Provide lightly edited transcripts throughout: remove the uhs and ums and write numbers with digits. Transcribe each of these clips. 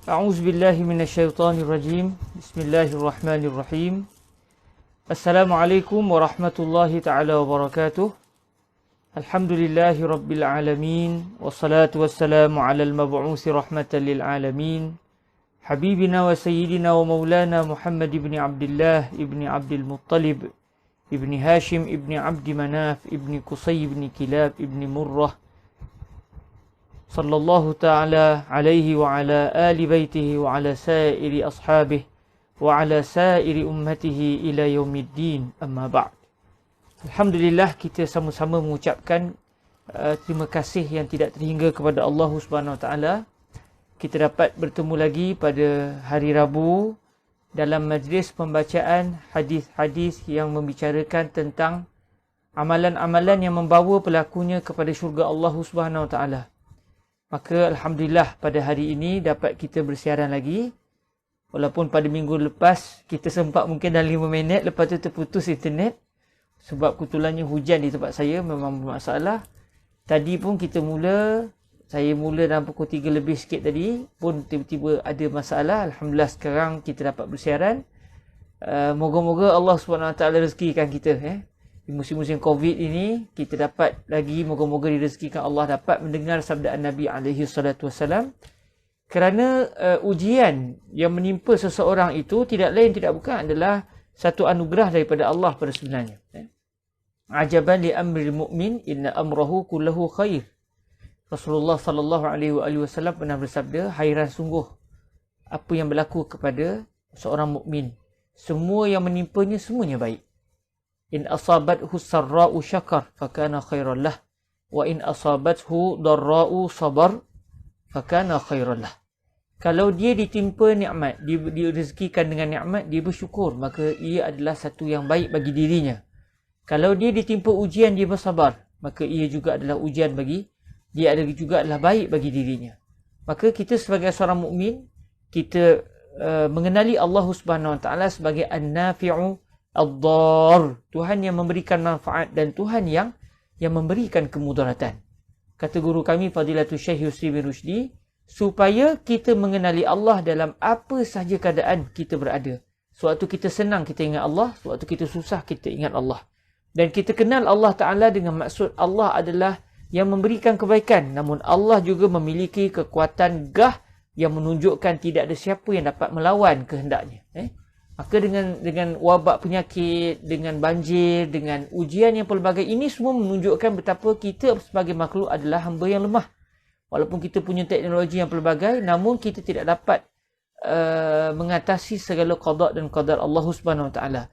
أعوذ بالله من الشيطان الرجيم. بسم الله الرحمن الرحيم. السلام عليكم ورحمة الله تعالى وبركاته. الحمد لله رب العالمين، والصلاة والسلام على المبعوث رحمة للعالمين، حبيبنا وسيدنا ومولانا محمد بن عبد الله ابن عبد المطلب ابن هاشم ابن عبد مناف ابن قصي بن كلاب ابن مرة، صلى الله تعالى عليه وعلى آل بيته وعلى سائر أصحابه وعلى سائر أمته إلى يوم الدين. أما بعد. Alhamdulillah, kita sama-sama mengucapkan terima kasih yang tidak terhingga kepada Allah Subhanahu Wa Taala. Kita dapat bertemu lagi pada hari Rabu dalam majlis pembacaan hadis-hadis yang membicarakan tentang amalan-amalan yang membawa pelakunya kepada syurga Allah Subhanahu Wa Taala. Maka Alhamdulillah pada hari ini dapat kita bersiaran lagi. Walaupun pada minggu lepas kita sempat mungkin dalam 5 minit, lepas tu terputus internet. Sebab kebetulannya hujan di tempat saya memang bermasalah. Tadi pun saya mula dalam pukul 3 lebih sikit tadi. Pun tiba-tiba ada masalah. Alhamdulillah sekarang kita dapat bersiaran. Moga-moga Allah SWT rezekikan kita. Di musim-musim Covid ini, kita dapat lagi, moga-moga direzekikan Allah dapat mendengar sabdaan Nabi SAW. Kerana ujian yang menimpa seseorang itu tidak lain tidak bukan adalah satu anugerah daripada Allah pada sebenarnya. Ajaban li amril mu'min inna amrahu kullahu khair. Rasulullah sallallahu alaihi wasallam pernah bersabda, hairan sungguh apa yang berlaku kepada seorang mukmin. Semua yang menimpanya semuanya baik. In asabathu sarra'u syakar fakana khairan lah, wa in asabathu darra'u sabar fakana khairan lah. Kalau dia ditimpa nikmat, dia direzekikan dengan nikmat, dia bersyukur, maka ia adalah satu yang baik bagi dirinya. Kalau dia ditimpa ujian, dia bersabar, maka ia juga adalah ujian bagi dia, juga adalah baik bagi dirinya. Maka kita sebagai seorang mukmin, kita mengenali Allah Subhanahu Wa Taala sebagai An-Nafi'u Ad-Dar, Tuhan yang memberikan manfaat dan Tuhan yang memberikan kemudaratan. Kata guru kami Fadilatul Syekh Yusri bin Rushdi, supaya kita mengenali Allah dalam apa sahaja keadaan kita berada. Sewaktu kita senang kita ingat Allah, sewaktu kita susah kita ingat Allah. Dan kita kenal Allah Ta'ala dengan maksud Allah adalah yang memberikan kebaikan. Namun Allah juga memiliki kekuatan gah yang menunjukkan tidak ada siapa yang dapat melawan kehendaknya. Maka dengan wabak penyakit, dengan banjir, dengan ujian yang pelbagai ini semua menunjukkan betapa kita sebagai makhluk adalah hamba yang lemah. Walaupun kita punya teknologi yang pelbagai, namun kita tidak dapat mengatasi segala qada dan qadar Allah Subhanahu Wa Taala.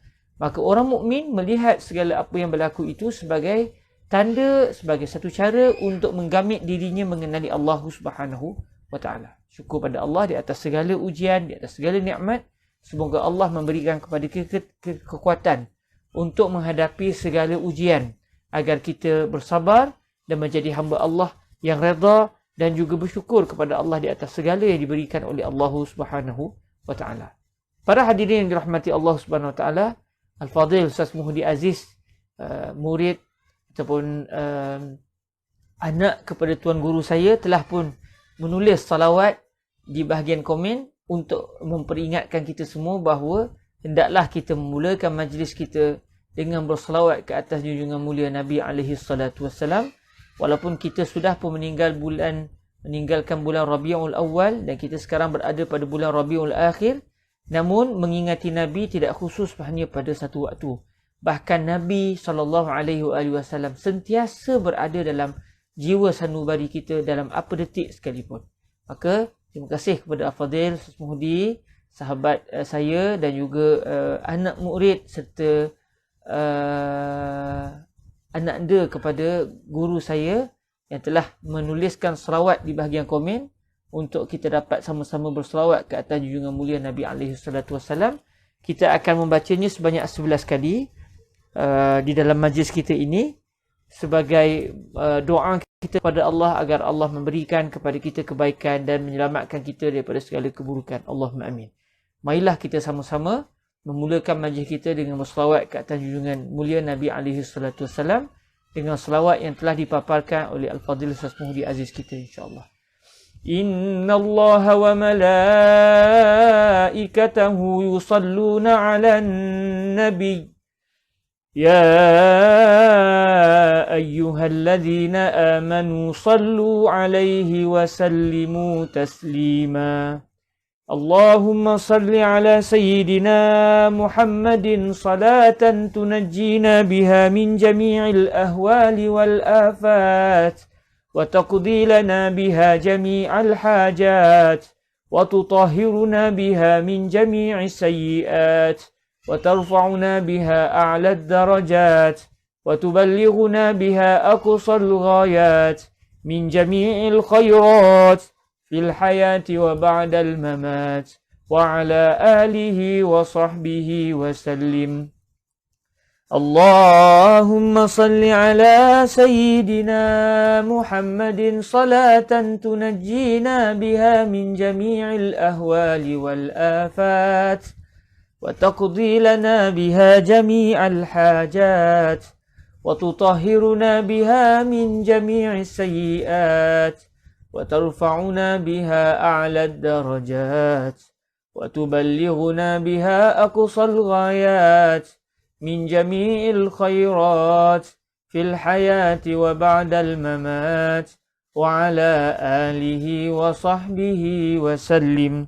Maka orang mukmin melihat segala apa yang berlaku itu sebagai tanda, sebagai satu cara untuk menggamit dirinya mengenali Allah Subhanahu Wa Taala. Syukur pada Allah di atas segala ujian, di atas segala nikmat. Semoga Allah memberikan kepada kita kekuatan untuk menghadapi segala ujian agar kita bersabar dan menjadi hamba Allah yang redha dan juga bersyukur kepada Allah di atas segala yang diberikan oleh Allah Subhanahu Wa Taala. Para hadirin yang dirahmati Allah Subhanahu Wa Taala, Al-Fadhil Ustaz Muhdi Aziz, murid ataupun anak kepada tuan guru saya, telah pun menulis salawat di bahagian komen untuk memperingatkan kita semua bahawa hendaklah kita memulakan majlis kita dengan berselawat ke atas junjungan mulia Nabi SAW. Walaupun kita sudah pun meninggalkan bulan Rabiul Awal dan kita sekarang berada pada bulan Rabiul Akhir, namun mengingati Nabi tidak khusus hanya pada satu waktu. Bahkan Nabi SAW sentiasa berada dalam jiwa sanubari kita dalam apa detik sekalipun. Maka terima kasih kepada Al-Fadhil Ustaz Muhdi, sahabat saya dan juga anak murid serta anak anda kepada guru saya yang telah menuliskan selawat di bahagian komen untuk kita dapat sama-sama berselawat ke atas junjungan mulia Nabi SAW. Kita akan membacanya sebanyak 11 kali di dalam majlis kita ini sebagai doa kita kepada Allah agar Allah memberikan kepada kita kebaikan dan menyelamatkan kita daripada segala keburukan. Allahumma amin. Marilah kita sama-sama memulakan majlis kita dengan berselawat ke atas junjungan mulia Nabi SAW dengan selawat yang telah dipaparkan oleh Al-Fadhil Ustaz Muhdi Aziz kita, insya-Allah. إن الله وملائكته يصلون على النبي يا أيها الذين آمنوا صلوا عليه وسلموا تسليما اللهم صل على سيدنا محمد صلاة تنجينا بها من جميع الأهوال والآفات وتقضي لنا بها جميع الحاجات وتطهرنا بها من جميع السيئات وترفعنا بها أعلى الدرجات وتبلغنا بها أقصى الغايات من جميع الخيرات في الحياة وبعد الممات وعلى آله وصحبه وسلم اللهم صل على سيدنا محمد صلاة تنجينا بها من جميع الأهوال والآفات وتقضي لنا بها جميع الحاجات وتطهرنا بها من جميع السيئات وترفعنا بها أعلى الدرجات وتبلغنا بها أقصى الغايات من جميع الخيرات في الحياة وبعد الممات وعلى آله وصحبه وسلم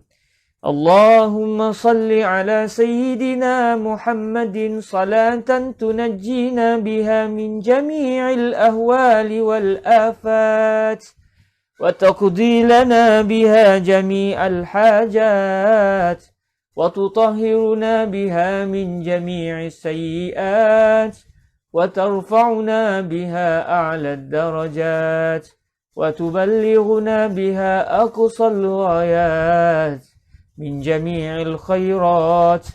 اللهم صل على سيدنا محمد صلاة تنجينا بها من جميع الأهوال والآفات وتقضي لنا بها جميع الحاجات وتطهرنا بها من جميع السيئات وترفعنا بها أعلى الدرجات وتبلغنا بها أقصى الغايات من جميع الخيرات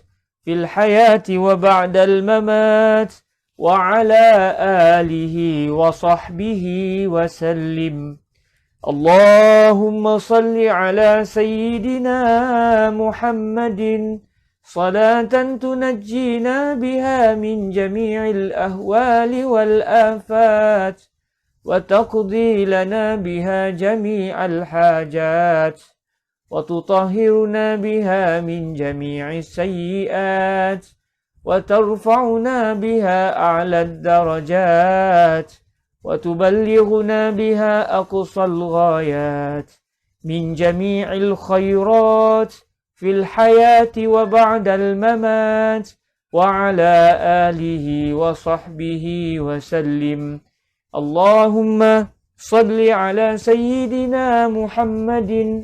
في الحياة وبعد الممات وعلى آله وصحبه وسلم اللهم صل على سيدنا محمد صلاة تنجينا بها من جميع الأهوال والآفات وتقضي لنا بها جميع الحاجات وتطهرنا بها من جميع السيئات وترفعنا بها أعلى الدرجات وتبلغنا بها أقصى الغايات من جميع الخيرات في الحياة وبعد الممات وعلى آله وصحبه وسلم اللهم صل على سيدنا محمد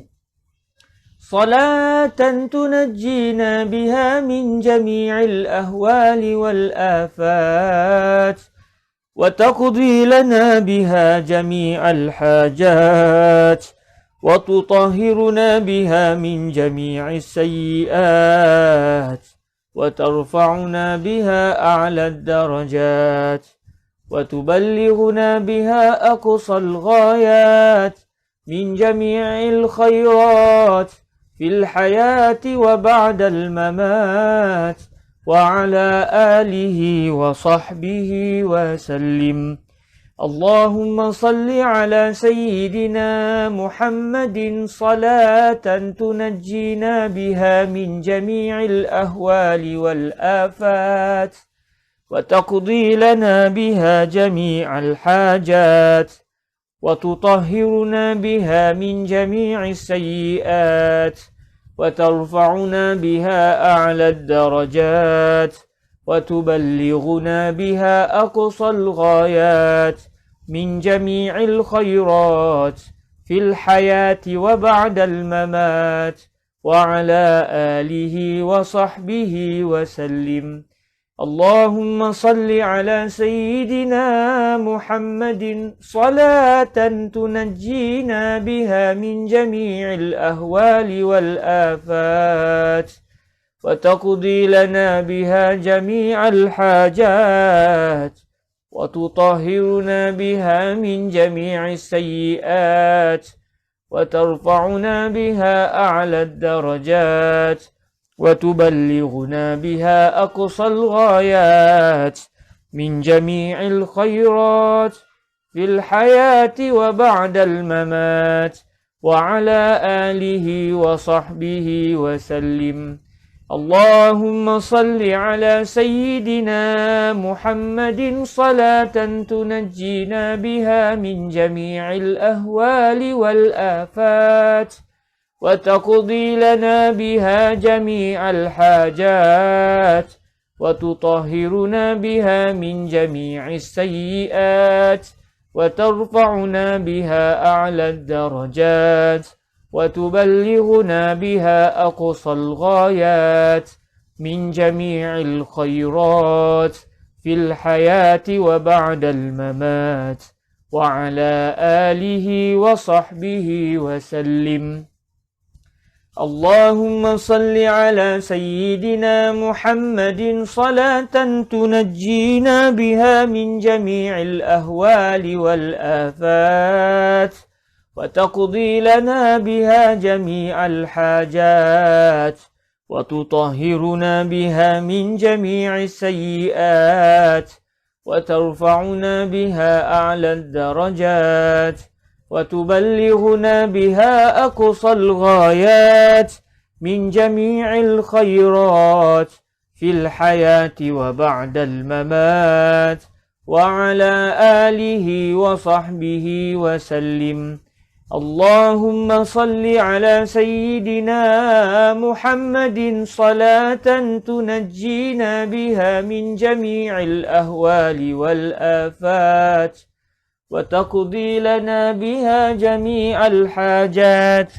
صلاة تنجينا بها من جميع الأهوال والآفات وتقضي لنا بها جميع الحاجات وتطهرنا بها من جميع السيئات وترفعنا بها أعلى الدرجات وتبلغنا بها أقصى الغايات من جميع الخيرات في الحياة وبعد الممات وعلى آله وصحبه وسلم اللهم صل على سيدنا محمد صلاة تنجينا بها من جميع الأهوال والآفات وتقضي لنا بها جميع الحاجات وتطهرنا بها من جميع السيئات وترفعنا بها أعلى الدرجات وتبلغنا بها أقصى الغايات من جميع الخيرات في الحياة وبعد الممات وعلى آله وصحبه وسلم اللهم صل على سيدنا محمد صلاة تنجينا بها من جميع الأهوال والآفات وتقضي لنا بها جميع الحاجات وتطهرنا بها من جميع السيئات وترفعنا بها أعلى الدرجات وتبلغنا بها أقصى الغايات من جميع الخيرات في الحياة وبعد الممات وعلى آله وصحبه وسلم. اللهم صل على سيدنا محمد صلاة تنجينا بها من جميع الأهوال والآفات وتقضي لنا بها جميع الحاجات وتطهرنا بها من جميع السيئات وترفعنا بها أعلى الدرجات وتبلغنا بها أقصى الغايات من جميع الخيرات في الحياة وبعد الممات وعلى آله وصحبه وسلم. اللهم صل على سيدنا محمد صلاة تنجينا بها من جميع الأهوال والآفات وتقضي لنا بها جميع الحاجات وتطهرنا بها من جميع السيئات وترفعنا بها أعلى الدرجات وتبلغنا بها أقصى الغايات من جميع الخيرات في الحياة وبعد الممات وعلى آله وصحبه وسلم. اللهم صل على سيدنا محمد صلاة تنجينا بها من جميع الأهوال والآفات وتقضي لنا بها جميع الحاجات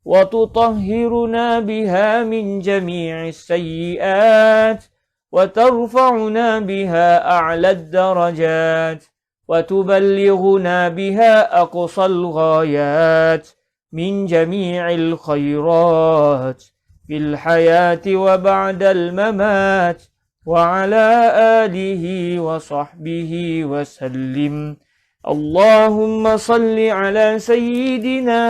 وتطهرنا بها من جميع السيئات وترفعنا بها أعلى الدرجات وتبلغنا بها أقصى الغايات من جميع الخيرات في الحياة وبعد الممات وعلى آله وصحبه وسلم. اللهم صل على سيدنا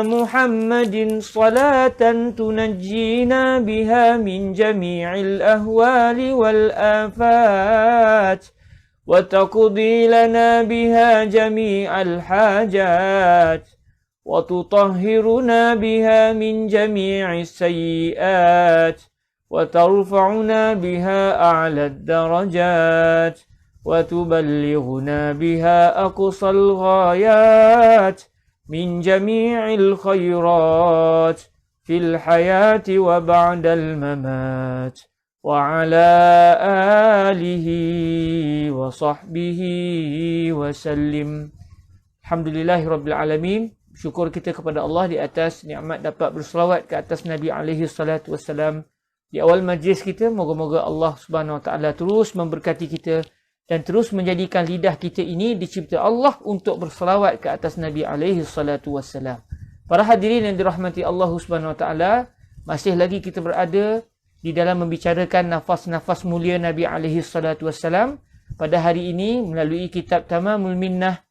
محمد صلاة تنجينا بها من جميع الأهوال والآفات وتقضي لنا بها جميع الحاجات وتطهرنا بها من جميع السيئات وترفعنا بها أعلى الدرجات وتبلغنا بها أقصى الغايات من جميع الخيرات في الحياة وبعد الممات وعلى آله وصحبه وسلم. Alhamdulillahirrabbilalamin. Syukur kita kepada Allah di atas nikmat dapat berselawat ke atas Nabi alaihi salatu wassalam. Di awal majlis kita, moga-moga Allah Subhanahu wa taala terus memberkati kita dan terus menjadikan lidah kita ini dicipta Allah untuk berselawat ke atas Nabi alaihi salatu wassalam. Para hadirin yang dirahmati Allah Subhanahu wa taala, masih lagi kita berada di dalam membicarakan nafas-nafas mulia Nabi alaihi salatu wassalam. Pada hari ini melalui kitab Tamamul Minnah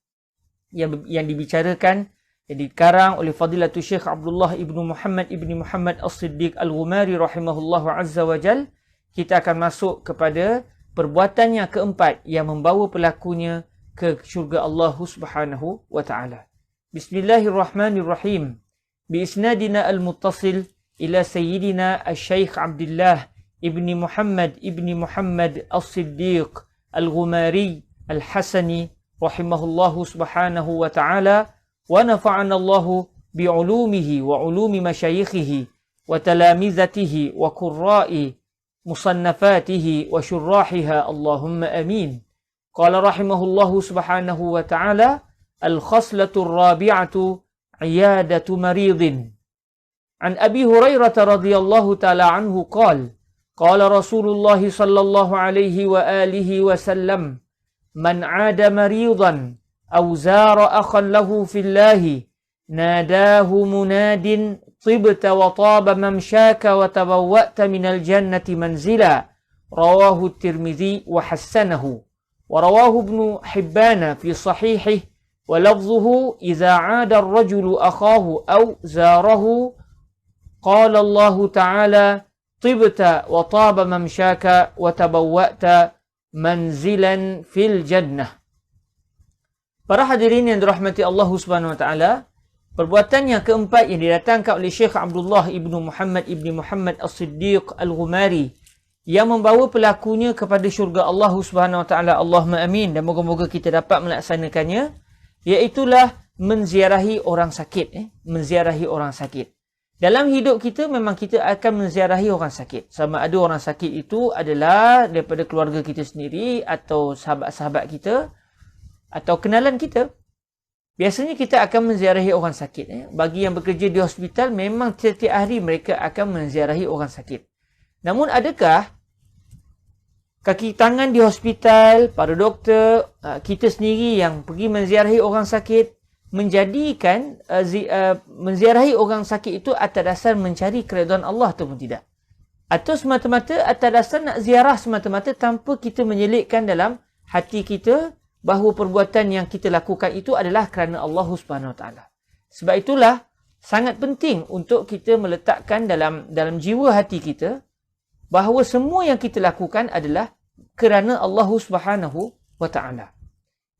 yang dibicarakan, yang dikarang oleh Fadilatul Syekh Abdullah ibnu Muhammad As-Siddiq Al-Ghumari rahimahullahu azza wa jal, kita akan masuk kepada perbuatan yang keempat yang membawa pelakunya ke syurga Allah Subhanahu wa taala. Bismillahirrahmanirrahim. Bi isnadina al-muttasil ila sayyidina Asy-Syaikh Abdullah ibni Muhammad As-Siddiq Al-Ghumari Al-Hasani rahimahullahu subhanahu wa ta'ala wa nafa'ana Allahu bi'ulumihi wa ulumi masyayikhihi wa talamizatihi wa qurra'i musannafatihi wa syurrahiha Allahumma amin. Qala rahimahullahu subhanahu wa ta'ala al-khaslatu ar-rabi'atu iyadatu maridin. An Abi Hurairah radhiyallahu ta'ala anhu qala qala Rasulullah sallallahu alaihi wa alihi wa sallam man 'ada maridan aw zara akhan lahu fillahi nadahu munadin طبت وطاب ممشاك وتبوأت من الجنة منزلا. رواه الترمذي وحسنه. ورواه ابن حبان في صحيحه ولفظه إذا عاد الرجل أخاه أو زاره قال الله تعالى طبت وطاب ممشاك وتبوأت منزلا في الجنة. Para hadirin yang dirahmati Allah Subhanahu wa taala, Perbuatan yang keempat yang didatangkan oleh Syekh Abdullah ibnu Muhammad As-Siddiq Al-Ghumari yang membawa pelakunya kepada syurga Allah Subhanahu Wa Taala. Allahumma amin, dan moga-moga kita dapat melaksanakannya, iaitulah menziarahi orang sakit. Menziarahi orang sakit. Dalam hidup kita memang kita akan menziarahi orang sakit. Sama ada orang sakit itu adalah daripada keluarga kita sendiri atau sahabat-sahabat kita atau kenalan kita. Biasanya kita akan menziarahi orang sakit. Bagi yang bekerja di hospital, memang setiap hari mereka akan menziarahi orang sakit. Namun adakah kaki tangan di hospital, para doktor, kita sendiri yang pergi menziarahi orang sakit, menjadikan menziarahi orang sakit itu atas dasar mencari keredaan Allah ataupun tidak? Atau semata-mata atas dasar nak ziarah semata-mata tanpa kita menyelitkan dalam hati kita bahawa perbuatan yang kita lakukan itu adalah kerana Allah Subhanahu Wa Taala. Sebab itulah sangat penting untuk kita meletakkan dalam jiwa hati kita bahawa semua yang kita lakukan adalah kerana Allah Subhanahu Wa Taala.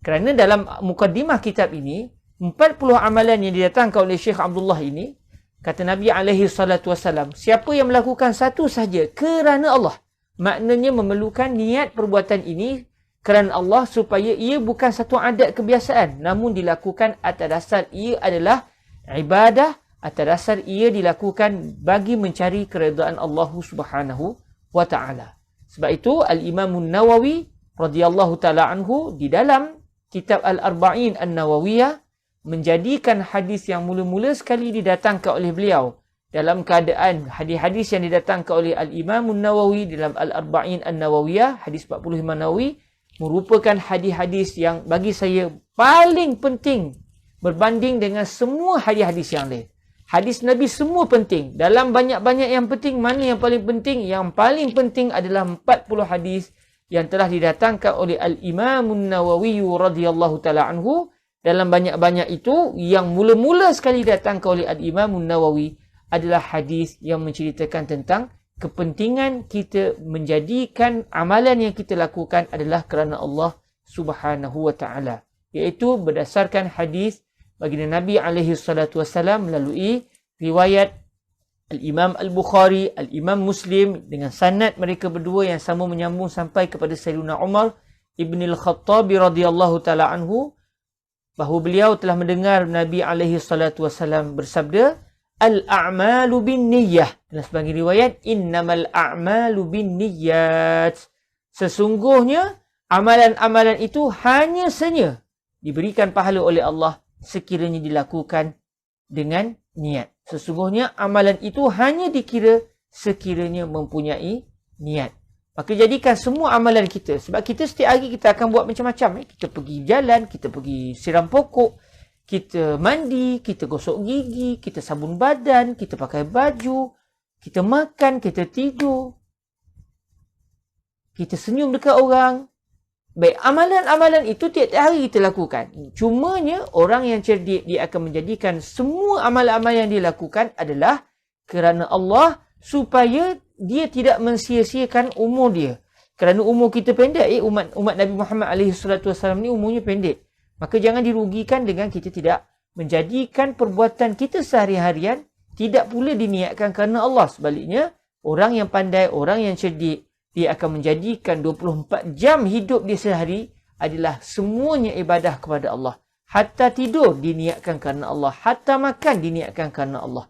Kerana dalam mukadimah kitab ini, 40 amalan yang didatangkan oleh Syekh Abdullah ini, kata Nabi alaihi salatu wasalam, siapa yang melakukan satu sahaja kerana Allah, maknanya memerlukan niat perbuatan ini kerana Allah supaya ia bukan satu adat kebiasaan, namun dilakukan atas dasar ia adalah ibadah, atas dasar ia dilakukan bagi mencari keredaan Allah Subhanahu Wa Taala. Sebab itu Al-Imam Nawawi radhiyallahu taala anhu di dalam kitab Al-Arba'in An-Nawawiyah menjadikan hadis yang mula-mula sekali didatangkan oleh beliau dalam keadaan hadis-hadis yang didatangkan oleh Al-Imam Nawawi dalam Al-Arba'in An-Nawawiyah, hadis 45 Nawawi, merupakan hadis-hadis yang bagi saya paling penting berbanding dengan semua hadis-hadis yang lain. Hadis Nabi semua penting. Dalam banyak-banyak yang penting, mana yang paling penting? Yang paling penting adalah 40 hadis yang telah didatangkan oleh Al-Imam Nawawi radhiyallahu taala anhu. Dalam banyak-banyak itu, yang mula-mula sekali datangkan oleh Al-Imam Nawawi adalah hadis yang menceritakan tentang kepentingan kita menjadikan amalan yang kita lakukan adalah kerana Allah Subhanahu Wa Taala, iaitu berdasarkan hadis baginda Nabi alaihi salatu wasallam melalui riwayat Al-Imam Al-Bukhari, Al-Imam Muslim dengan sanad mereka berdua yang sama menyambung sampai kepada Sayyidina Umar Ibn Al-Khattab radhiyallahu taala anhu, bahawa beliau telah mendengar Nabi alaihi salatu wasallam bersabda, Al-a'malu bin niyyah. Dalam sebagian riwayat, Innamal a'malu bin niyyat. Sesungguhnya, amalan-amalan itu hanya saja diberikan pahala oleh Allah sekiranya dilakukan dengan niat. Sesungguhnya, amalan itu hanya dikira sekiranya mempunyai niat. Maka jadikan semua amalan kita. Sebab kita setiap hari kita akan buat macam-macam. Kita pergi jalan, kita pergi siram pokok, kita mandi, kita gosok gigi, kita sabun badan, kita pakai baju, kita makan, kita tidur, kita senyum dekat orang. Baik, amalan-amalan itu tiap-tiap hari kita lakukan. Cumanya orang yang cerdik, dia akan menjadikan semua amalan-amalan yang dia lakukan adalah kerana Allah, supaya dia tidak mensia-siakan umur dia. Kerana umur kita pendek, umat Nabi Muhammad SAW ni umurnya pendek. Maka jangan dirugikan dengan kita tidak menjadikan perbuatan kita sehari-harian tidak pula diniatkan kerana Allah. Sebaliknya, orang yang pandai, orang yang cerdik, dia akan menjadikan 24 jam hidup dia sehari adalah semuanya ibadah kepada Allah. Hatta tidur diniatkan kerana Allah. Hatta makan diniatkan kerana Allah.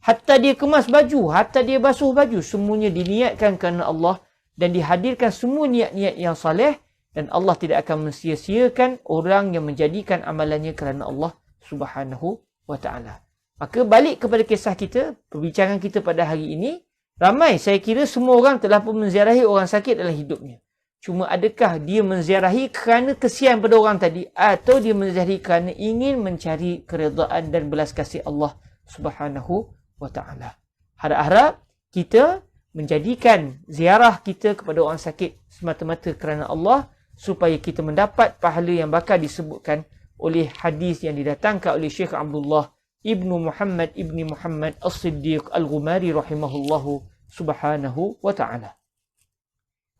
Hatta dia kemas baju, hatta dia basuh baju, semuanya diniatkan kerana Allah dan dihadirkan semua niat-niat yang saleh. Dan Allah tidak akan mensia-siakan orang yang menjadikan amalannya kerana Allah Subhanahu Wa Taala. Maka balik kepada kisah kita, perbincangan kita pada hari ini, ramai saya kira semua orang telah pun menziarahi orang sakit dalam hidupnya. Cuma adakah dia menziarahi kerana kesian pada orang tadi, atau dia menziarahi kerana ingin mencari keredaan dan belas kasih Allah Subhanahu Wa Taala. Harap-harap kita menjadikan ziarah kita kepada orang sakit semata-mata kerana Allah, supaya kita mendapat pahala yang bakal disebutkan oleh hadis yang didatangkan oleh Syekh Abdullah ibnu Muhammad As-Siddiq Al-Ghumari rahimahullahu subhanahu wa ta'ala.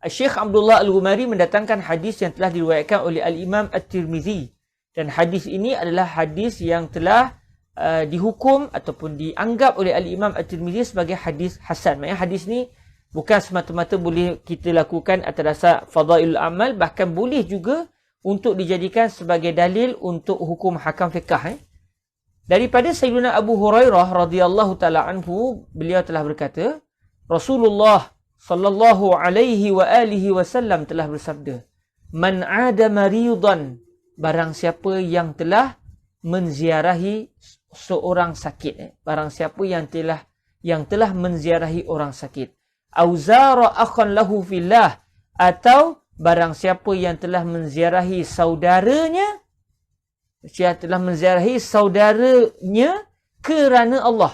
Syekh Abdullah Al-Ghumari mendatangkan hadis yang telah diriwayatkan oleh Al-Imam At-Tirmizi. Dan hadis ini adalah hadis yang telah dihukum ataupun dianggap oleh Al-Imam At-Tirmizi sebagai hadis hasan. Maksudnya hadis ni bukan semata-mata boleh kita lakukan atas dasar fadailul amal, bahkan boleh juga untuk dijadikan sebagai dalil untuk hukum hakam fiqh. Daripada Sayyidina Abu Hurairah radhiyallahu taala anhu, beliau telah berkata, Rasulullah sallallahu alaihi wa alihi wasallam telah bersabda, "Man 'ada maridan," barang siapa yang telah menziarahi seorang sakit, barang siapa yang telah menziarahi orang sakit, au zara akhan lahu fillah, atau barang siapa yang telah menziarahi saudaranya, kerana Allah.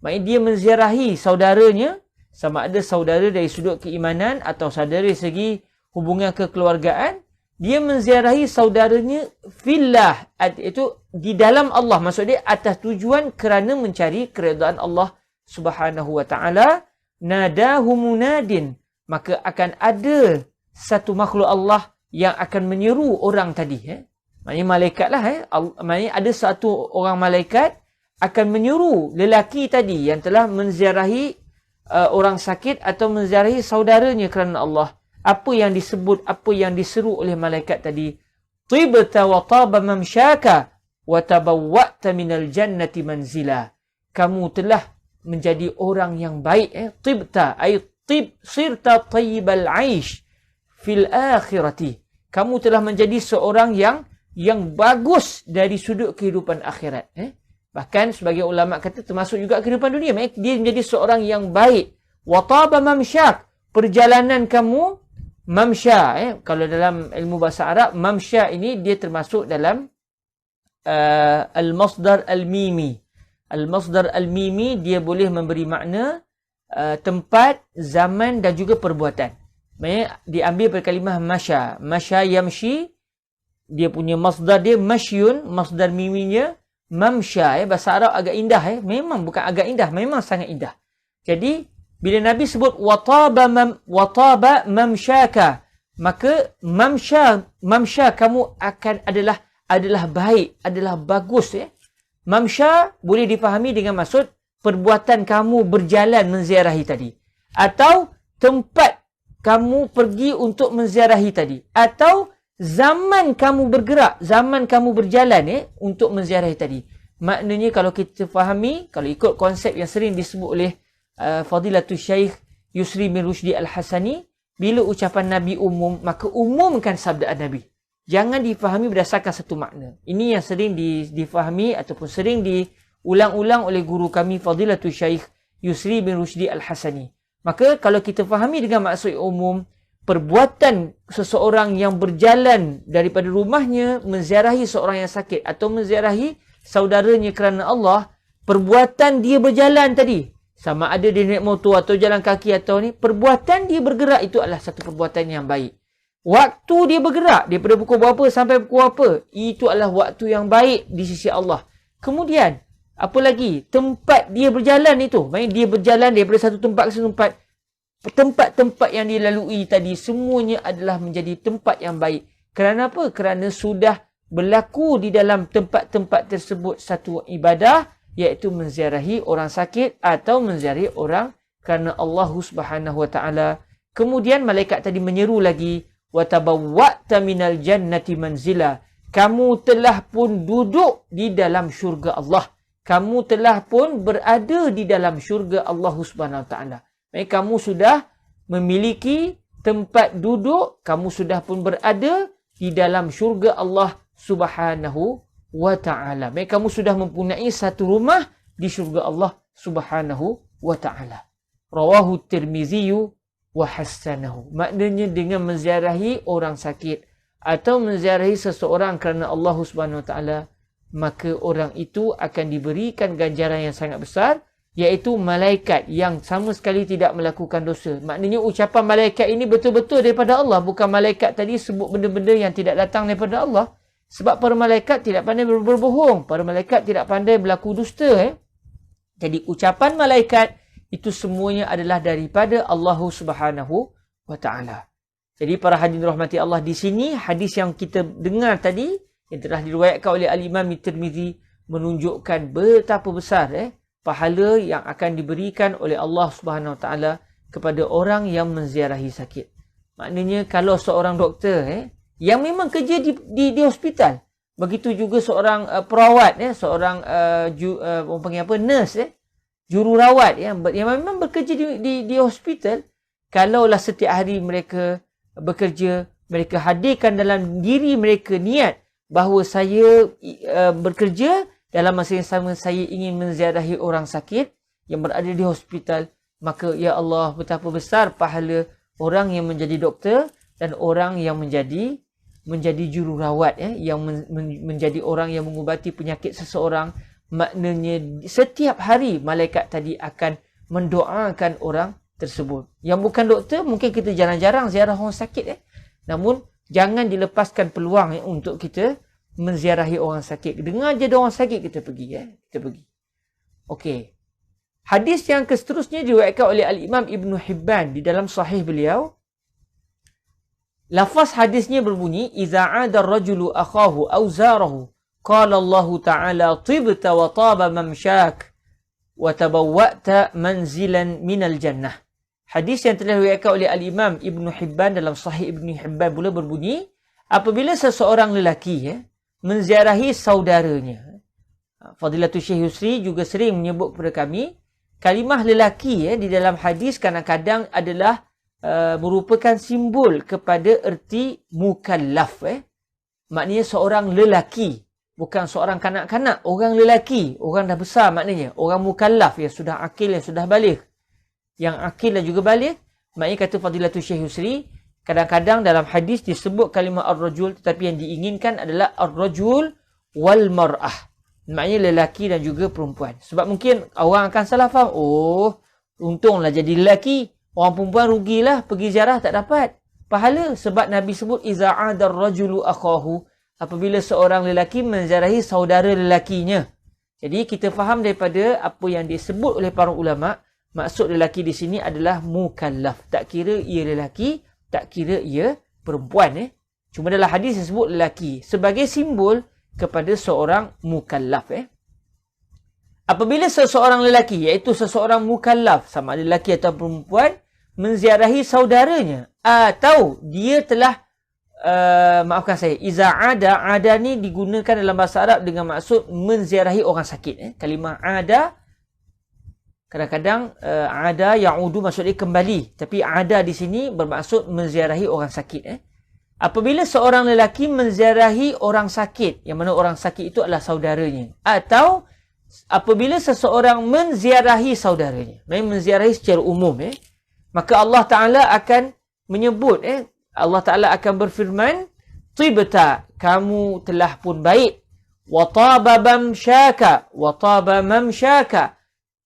Maksudnya dia menziarahi saudaranya, sama ada saudara dari sudut keimanan atau saudara dari segi hubungan kekeluargaan, dia menziarahi saudaranya fillah, itu di dalam Allah. Maksud dia atas tujuan kerana mencari keredaan Allah Subhanahu wa taala. Nadahu munadin, maka akan ada satu makhluk Allah yang akan menyeru orang tadi. Maknanya malaikat lah. Maknanya ada satu orang malaikat akan menyeru lelaki tadi yang telah menziarahi orang sakit atau menziarahi saudaranya kerana Allah. Apa yang disebut, apa yang diseru oleh malaikat tadi? Tibta wa taba mamsyaka wa tabawwa'ta minal jannati manzila. Kamu telah menjadi orang yang baik. Tibta ay sirta tayyibal aish fil akhirati. Kamu telah menjadi seorang yang bagus dari sudut kehidupan akhirat. Bahkan sebagai ulama kata termasuk juga kehidupan dunia. Dia menjadi seorang yang baik. Wa taba mamsyak, perjalanan kamu mamsya. Kalau dalam ilmu bahasa Arab, mamsya ini dia termasuk dalam al-masdar al-mimi. Al-masdar al-mimi dia boleh memberi makna tempat, zaman dan juga perbuatan. Maksudnya diambil dari kalimah masya. Masya yamshi, dia punya masdar dia masyun, masdar miminya mamsya. Bahasa Arab agak indah. Memang bukan agak indah, memang sangat indah. Jadi bila Nabi sebut wataba mamsyaka, maka mamsya kamu akan adalah baik, adalah bagus. Mamsya boleh difahami dengan maksud perbuatan kamu berjalan menziarahi tadi, atau tempat kamu pergi untuk menziarahi tadi, atau zaman kamu bergerak, zaman kamu berjalan untuk menziarahi tadi. Maknanya kalau kita fahami, kalau ikut konsep yang sering disebut oleh Fadilatul Syekh Yusri bin Rushdi Al-Hasani, bila ucapan Nabi umum, maka umumkan sabda Nabi. Jangan difahami berdasarkan satu makna. Ini yang sering difahami ataupun sering diulang-ulang oleh guru kami Fadilatul Syekh Yusri bin Rushdi Al-Hasani. Maka kalau kita fahami dengan maksud umum, perbuatan seseorang yang berjalan daripada rumahnya menziarahi seorang yang sakit atau menziarahi saudaranya kerana Allah, perbuatan dia berjalan tadi, sama ada dia naik motor atau jalan kaki atau ni, perbuatan dia bergerak itu adalah satu perbuatan yang baik. Waktu dia bergerak daripada pukul berapa sampai pukul apa, itu adalah waktu yang baik di sisi Allah. Kemudian apa lagi? Tempat dia berjalan itu, maksudnya dia berjalan daripada satu tempat ke satu tempat. Tempat-tempat yang dilalui tadi semuanya adalah menjadi tempat yang baik. Kerana apa? Kerana sudah berlaku di dalam tempat-tempat tersebut satu ibadah, iaitu menziarahi orang sakit atau menziarahi orang kerana Allah Subhanahu wa taala. Kemudian malaikat tadi menyeru lagi, wa tabawwa'ta minal jannati manzila. Kamu telah pun duduk di dalam syurga Allah. Kamu telah pun berada di dalam syurga Allah Subhanahu wa taala. Kamu sudah memiliki tempat duduk, kamu sudah pun berada di dalam syurga Allah Subhanahu wa ta'ala. Kamu sudah mempunyai satu rumah di syurga Allah Subhanahu wa ta'ala. Rawahu Tirmizi wa hassanahu. Maknanya dengan menziarahi orang sakit atau menziarahi seseorang kerana Allah Subhanahu wa ta'ala, maka orang itu akan diberikan ganjaran yang sangat besar, iaitu malaikat yang sama sekali tidak melakukan dosa. Maknanya ucapan malaikat ini betul-betul daripada Allah. Bukan malaikat tadi sebut benda-benda yang tidak datang daripada Allah. Sebab para malaikat tidak pandai berbohong. Para malaikat tidak pandai berlaku dusta. Jadi ucapan malaikat itu semuanya adalah daripada Allah Subhanahu wa ta'ala. Jadi para hadirin rahmati Allah, di sini hadis yang kita dengar tadi, yang telah diriwayatkan oleh Al-Imam Tirmizi, menunjukkan betapa besar pahala yang akan diberikan oleh Allah Subhanahu Wa Taala kepada orang yang menziarahi sakit. Maknanya kalau seorang doktor yang memang kerja di hospital, begitu juga seorang perawat, seorang orang panggil apa, nurse, jururawat yang memang bekerja di hospital, kalaulah setiap hari mereka bekerja, mereka hadirkan dalam diri mereka niat bahawa saya bekerja, dalam masa yang sama saya ingin menziarahi orang sakit yang berada di hospital, maka ya Allah, betapa besar pahala orang yang menjadi doktor dan orang yang menjadi jururawat, yang menjadi orang yang mengubati penyakit seseorang. Maknanya setiap hari malaikat tadi akan mendoakan orang tersebut. Yang bukan doktor, mungkin kita jarang-jarang ziarah orang sakit. Namun jangan dilepaskan peluang untuk kita menziarahi orang sakit. Dengar je ada orang sakit, kita pergi. Kita pergi. Okey. Hadis yang seterusnya diriwayatkan oleh Al-Imam Ibn Hibban di dalam sahih beliau. Lafaz hadisnya berbunyi, "Iza 'ada ar-rajulu akhahu aw zarahu, qala Allah Ta'ala tibta wa taba mamsyak wa tabawwa'ta manzilan minal jannah." Hadis yang telah diriwayatkan oleh Al-Imam Ibn Hibban dalam sahih Ibn Hibban pula berbunyi, apabila seseorang lelaki menziarahi saudaranya. Fadilatul Syekh Yusri juga sering menyebut kepada kami, kalimah lelaki di dalam hadis kadang-kadang adalah merupakan simbol kepada erti mukallaf. Maknanya seorang lelaki, bukan seorang kanak-kanak, orang lelaki, orang dah besar maknanya, orang mukallaf yang sudah akil, yang sudah balik. Yang akil dan juga balik, maknanya kata Fadilatul Syekh Yusri, kadang-kadang dalam hadis disebut kalimah ar-rajul, tetapi yang diinginkan adalah ar-rajul wal mar'ah. Maknanya lelaki dan juga perempuan. Sebab mungkin orang akan salah faham. Oh, untunglah jadi lelaki. Orang perempuan rugilah, pergi ziarah tak dapat pahala. Sebab Nabi sebut, iza 'ada ar-rajulu akhahu, apabila seorang lelaki menziarahi saudara lelakinya. Jadi kita faham daripada apa yang disebut oleh para ulama, maksud lelaki di sini adalah mukallaf. Tak kira ia lelaki, tak kira ia perempuan. Cuma dalam hadis disebut lelaki sebagai simbol kepada seorang mukallaf. Apabila seseorang lelaki, iaitu seseorang mukallaf, sama ada lelaki atau perempuan, menziarahi saudaranya, atau dia telah maafkan saya, iza 'ada ni digunakan dalam bahasa Arab dengan maksud menziarahi orang sakit. Kalimah 'ada kadang-kadang ada ya'udu maksudnya kembali, tapi ada di sini bermaksud menziarahi orang sakit. Apabila seorang lelaki menziarahi orang sakit, yang mana orang sakit itu adalah saudaranya, atau apabila seseorang menziarahi saudaranya, menziarahi secara umum, maka Allah Ta'ala akan menyebut, Allah Ta'ala akan berfirman, tibta, kamu telah pun baik, wa taba mamsyaka,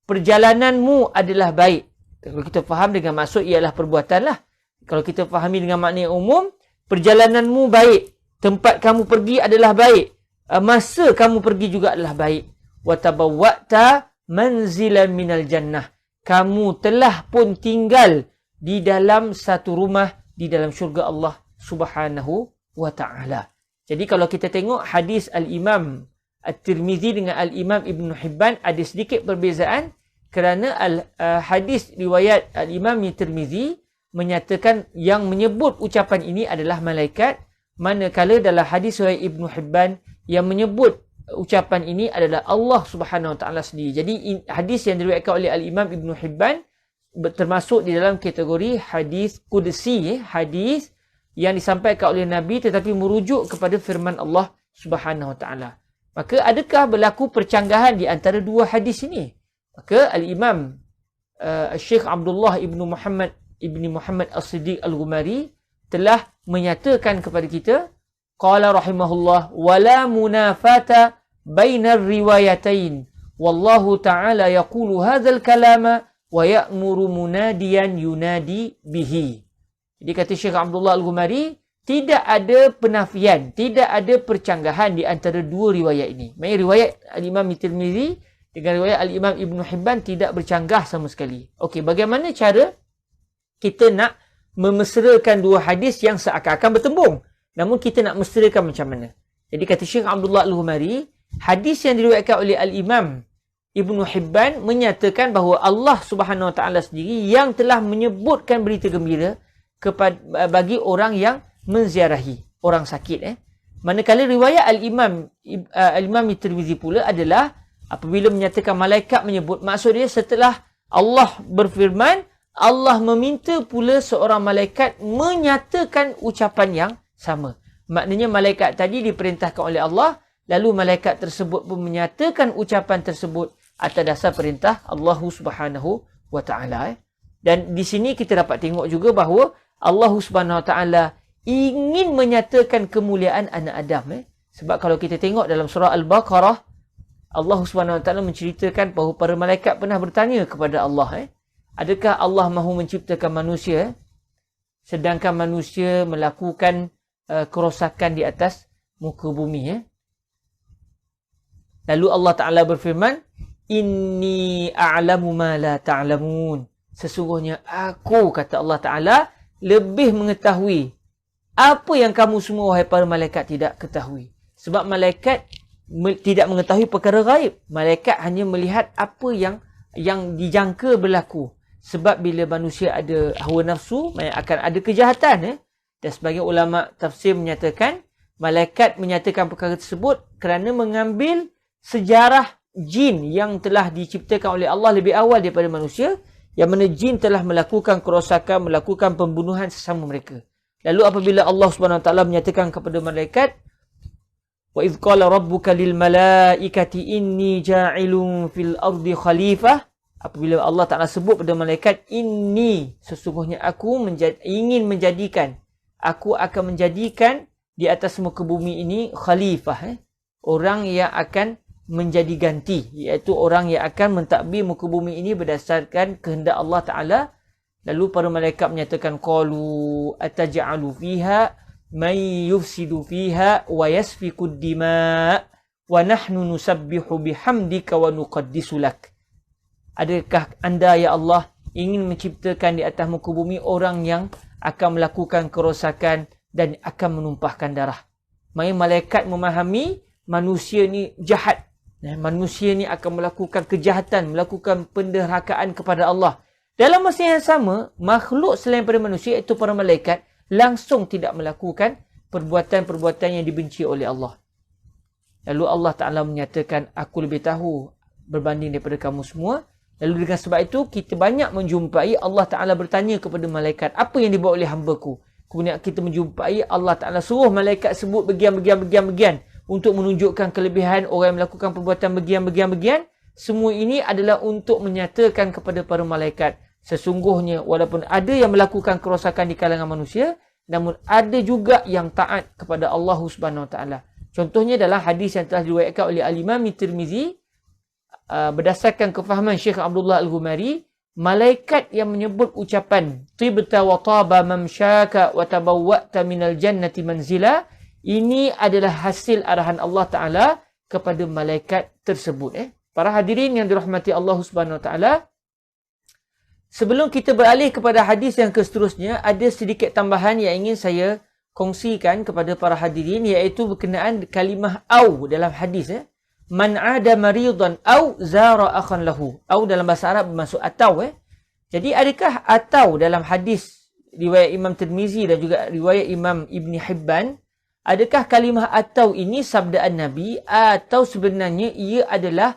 perjalananmu adalah baik. Kalau kita faham dengan maksud ialah perbuatan lah. Kalau kita fahami dengan makna yang umum, perjalananmu baik, tempat kamu pergi adalah baik, masa kamu pergi juga adalah baik. Wa tabawwa'ta manzilan minal jannah, kamu telah pun tinggal di dalam satu rumah di dalam syurga Allah Subhanahu wa Ta'ala. Jadi kalau kita tengok hadis Al-Imam At-Tirmizi dengan Al-Imam Ibn Hibban ada sedikit perbezaan, kerana hadis riwayat Al-Imam At-Tirmizi menyatakan yang menyebut ucapan ini adalah malaikat, manakala dalam hadis riwayat Ibn Hibban yang menyebut ucapan ini adalah Allah Subhanahu Wa Ta'ala sendiri. Jadi hadis yang diriwayatkan oleh Al-Imam Ibn Hibban termasuk di dalam kategori hadis qudsi, hadis yang disampaikan oleh Nabi tetapi merujuk kepada firman Allah Subhanahu Wa Ta'ala. Maka adakah berlaku percanggahan di antara dua hadis ini? Maka Al-Imam Syekh Abdullah Ibn Muhammad As-Siddiq Al-Ghumari telah menyatakan kepada kita, qala rahimahullah, wala munafata bainar riwayatain, wallahu ta'ala yaqulu hadzal kalama wa ya'muru munadiyan yunadi bihi. Jadi kata Syekh Abdullah Al-Ghumari, tidak ada penafian, tidak ada percanggahan di antara dua riwayat ini. Maksudnya riwayat Al-Imam Tirmizi dengan riwayat Al-Imam Ibn Hibban tidak bercanggah sama sekali. Okey, bagaimana cara kita nak memesrakan dua hadis yang seakan-akan bertembung, namun kita nak mesrakan macam mana? Jadi kata Syekh Abdullah Al-Ghumari, hadis yang diriwayatkan oleh Al-Imam Ibnu Hibban menyatakan bahawa Allah Subhanahu Wa Taala sendiri yang telah menyebutkan berita gembira bagi orang yang menziarahi orang sakit. Manakala riwayat Al-Imam Tirmizi pula adalah apabila menyatakan malaikat menyebut, maksud dia setelah Allah berfirman, Allah meminta pula seorang malaikat menyatakan ucapan yang sama. Maknanya malaikat tadi diperintahkan oleh Allah, lalu malaikat tersebut pun menyatakan ucapan tersebut atas dasar perintah Allah Subhanahu Wa Taala. Dan di sini kita dapat tengok juga bahawa Allah Subhanahu Wa Taala ingin menyatakan kemuliaan anak Adam. Sebab kalau kita tengok dalam surah Al-Baqarah, Allah Subhanahu Wa Taala menceritakan bahawa para malaikat pernah bertanya kepada Allah, adakah Allah mahu menciptakan manusia sedangkan manusia melakukan kerosakan di atas muka bumi. Lalu Allah Ta'ala berfirman, Inni a'lamu ma la ta'lamun. Sesungguhnya aku, kata Allah Ta'ala, lebih mengetahui apa yang kamu semua, wahai para malaikat, tidak ketahui. Sebab malaikat tidak mengetahui perkara gaib. Malaikat hanya melihat apa yang dijangka berlaku. Sebab bila manusia ada hawa nafsu, akan ada kejahatan. Dan sebagian ulama tafsir menyatakan, malaikat menyatakan perkara tersebut kerana mengambil sejarah jin yang telah diciptakan oleh Allah lebih awal daripada manusia, yang mana jin telah melakukan kerosakan, melakukan pembunuhan sesama mereka. Lalu apabila Allah Subhanahu Wa Taala menyatakan kepada malaikat, wa idz qala rabbuka lil malaikati inni ja'ilun fil ardi khalifah, apabila Allah Ta'ala sebut pada malaikat, inni, sesungguhnya aku ingin menjadikan, aku akan menjadikan di atas muka bumi ini khalifah, orang yang akan menjadi ganti, iaitu orang yang akan mentadbir muka bumi ini berdasarkan kehendak Allah Ta'ala. Lalu para malaikat menyatakan, qalu ataj'alu fiha man yufsidu fiha wa yasfiku dima wa nahnu nusabbihu bihamdika wa nuqaddisu lak. Adakah anda, ya Allah, ingin menciptakan di atas muka bumi orang yang akan melakukan kerosakan dan akan menumpahkan darah? Malaikat memahami manusia ni jahat. Manusia ni akan melakukan kejahatan, melakukan penderhakaan kepada Allah. Dalam masa yang sama, makhluk selain daripada manusia, iaitu para malaikat, langsung tidak melakukan perbuatan-perbuatan yang dibenci oleh Allah. Lalu Allah Ta'ala menyatakan, aku lebih tahu berbanding daripada kamu semua. Lalu dengan sebab itu, kita banyak menjumpai Allah Ta'ala bertanya kepada malaikat, apa yang dibuat oleh hamba-Ku? Kemudian kita menjumpai Allah Ta'ala suruh malaikat sebut bagian-bagian untuk menunjukkan kelebihan orang yang melakukan perbuatan bagian-bagian. Semua ini adalah untuk menyatakan kepada para malaikat, sesungguhnya walaupun ada yang melakukan kerosakan di kalangan manusia, namun ada juga yang taat kepada Allah Subhanahu Wa Taala. Contohnya dalam hadis yang telah diriwayatkan oleh Al-Imam Tirmizi, berdasarkan kefahaman Syekh Abdullah Al-Ghumari, malaikat yang menyebut ucapan tibta wa taba mamsyaka wa tabawwa'ta minal jannati manzila, ini adalah hasil arahan Allah Ta'ala kepada malaikat tersebut. Para hadirin yang dirahmati Allah Subhanahu Wa Taala, sebelum kita beralih kepada hadis yang seterusnya, ada sedikit tambahan yang ingin saya kongsikan kepada para hadirin, iaitu berkenaan kalimah au dalam hadis. Man ada maridan au zara akhan lahu. Au dalam bahasa Arab bermaksud atau. Jadi adakah atau dalam hadis riwayat Imam Tirmizi dan juga riwayat Imam Ibn Hibban, adakah kalimah atau ini sabdaan Nabi, atau sebenarnya ia adalah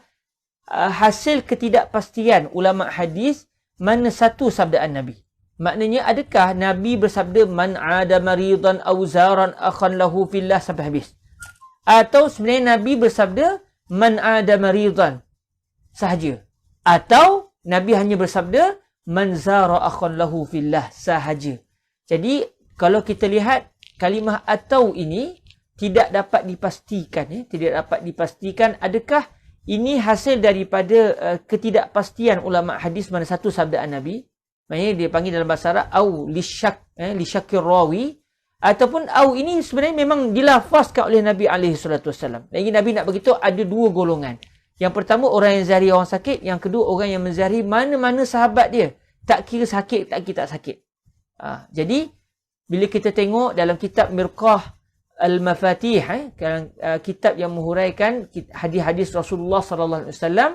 hasil ketidakpastian ulama hadis mana satu sabdaan Nabi? Maknanya adakah Nabi bersabda man ada maridan aw zaran akhan lahu fillah sampai habis, atau sebenarnya Nabi bersabda man ada maridan sahaja, atau Nabi hanya bersabda man zara akhan lahu fillah sahaja? Jadi kalau kita lihat kalimah atau ini tidak dapat dipastikan, tidak dapat dipastikan adakah ini hasil daripada ketidakpastian ulama hadis mana satu sabdaan Nabi. Maknanya dia panggil dalam bahasa Arab au lisyakir rawi, ataupun au ini sebenarnya memang dilafazkan oleh Nabi SAW. Lagi Nabi nak beritahu ada dua golongan. Yang pertama orang yang zahir orang sakit, yang kedua orang yang menzahir mana-mana sahabat dia, tak kira sakit tak kira tak sakit. Jadi bila kita tengok dalam kitab Mirqah Al-Mafatih, kitab yang menghuraikan hadis-hadis Rasulullah sallallahu alaihi wasallam.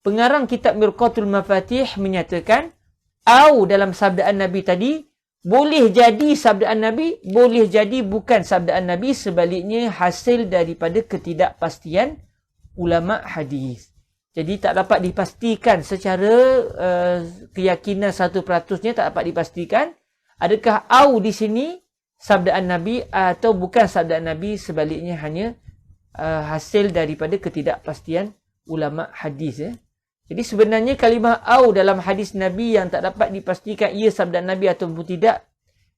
Pengarang kitab Mirqatul Mafatih menyatakan, au dalam sabdaan Nabi tadi, boleh jadi sabdaan Nabi, boleh jadi bukan sabdaan Nabi, sebaliknya hasil daripada ketidakpastian ulama hadis. Jadi tak dapat dipastikan secara keyakinan 100%-nya tak dapat dipastikan adakah au di sini sabdaan Nabi atau bukan sabdaan Nabi, sebaliknya hanya hasil daripada ketidakpastian ulama hadis. Jadi sebenarnya kalimah au dalam hadis Nabi yang tak dapat dipastikan ia sabdaan Nabi ataupun tidak,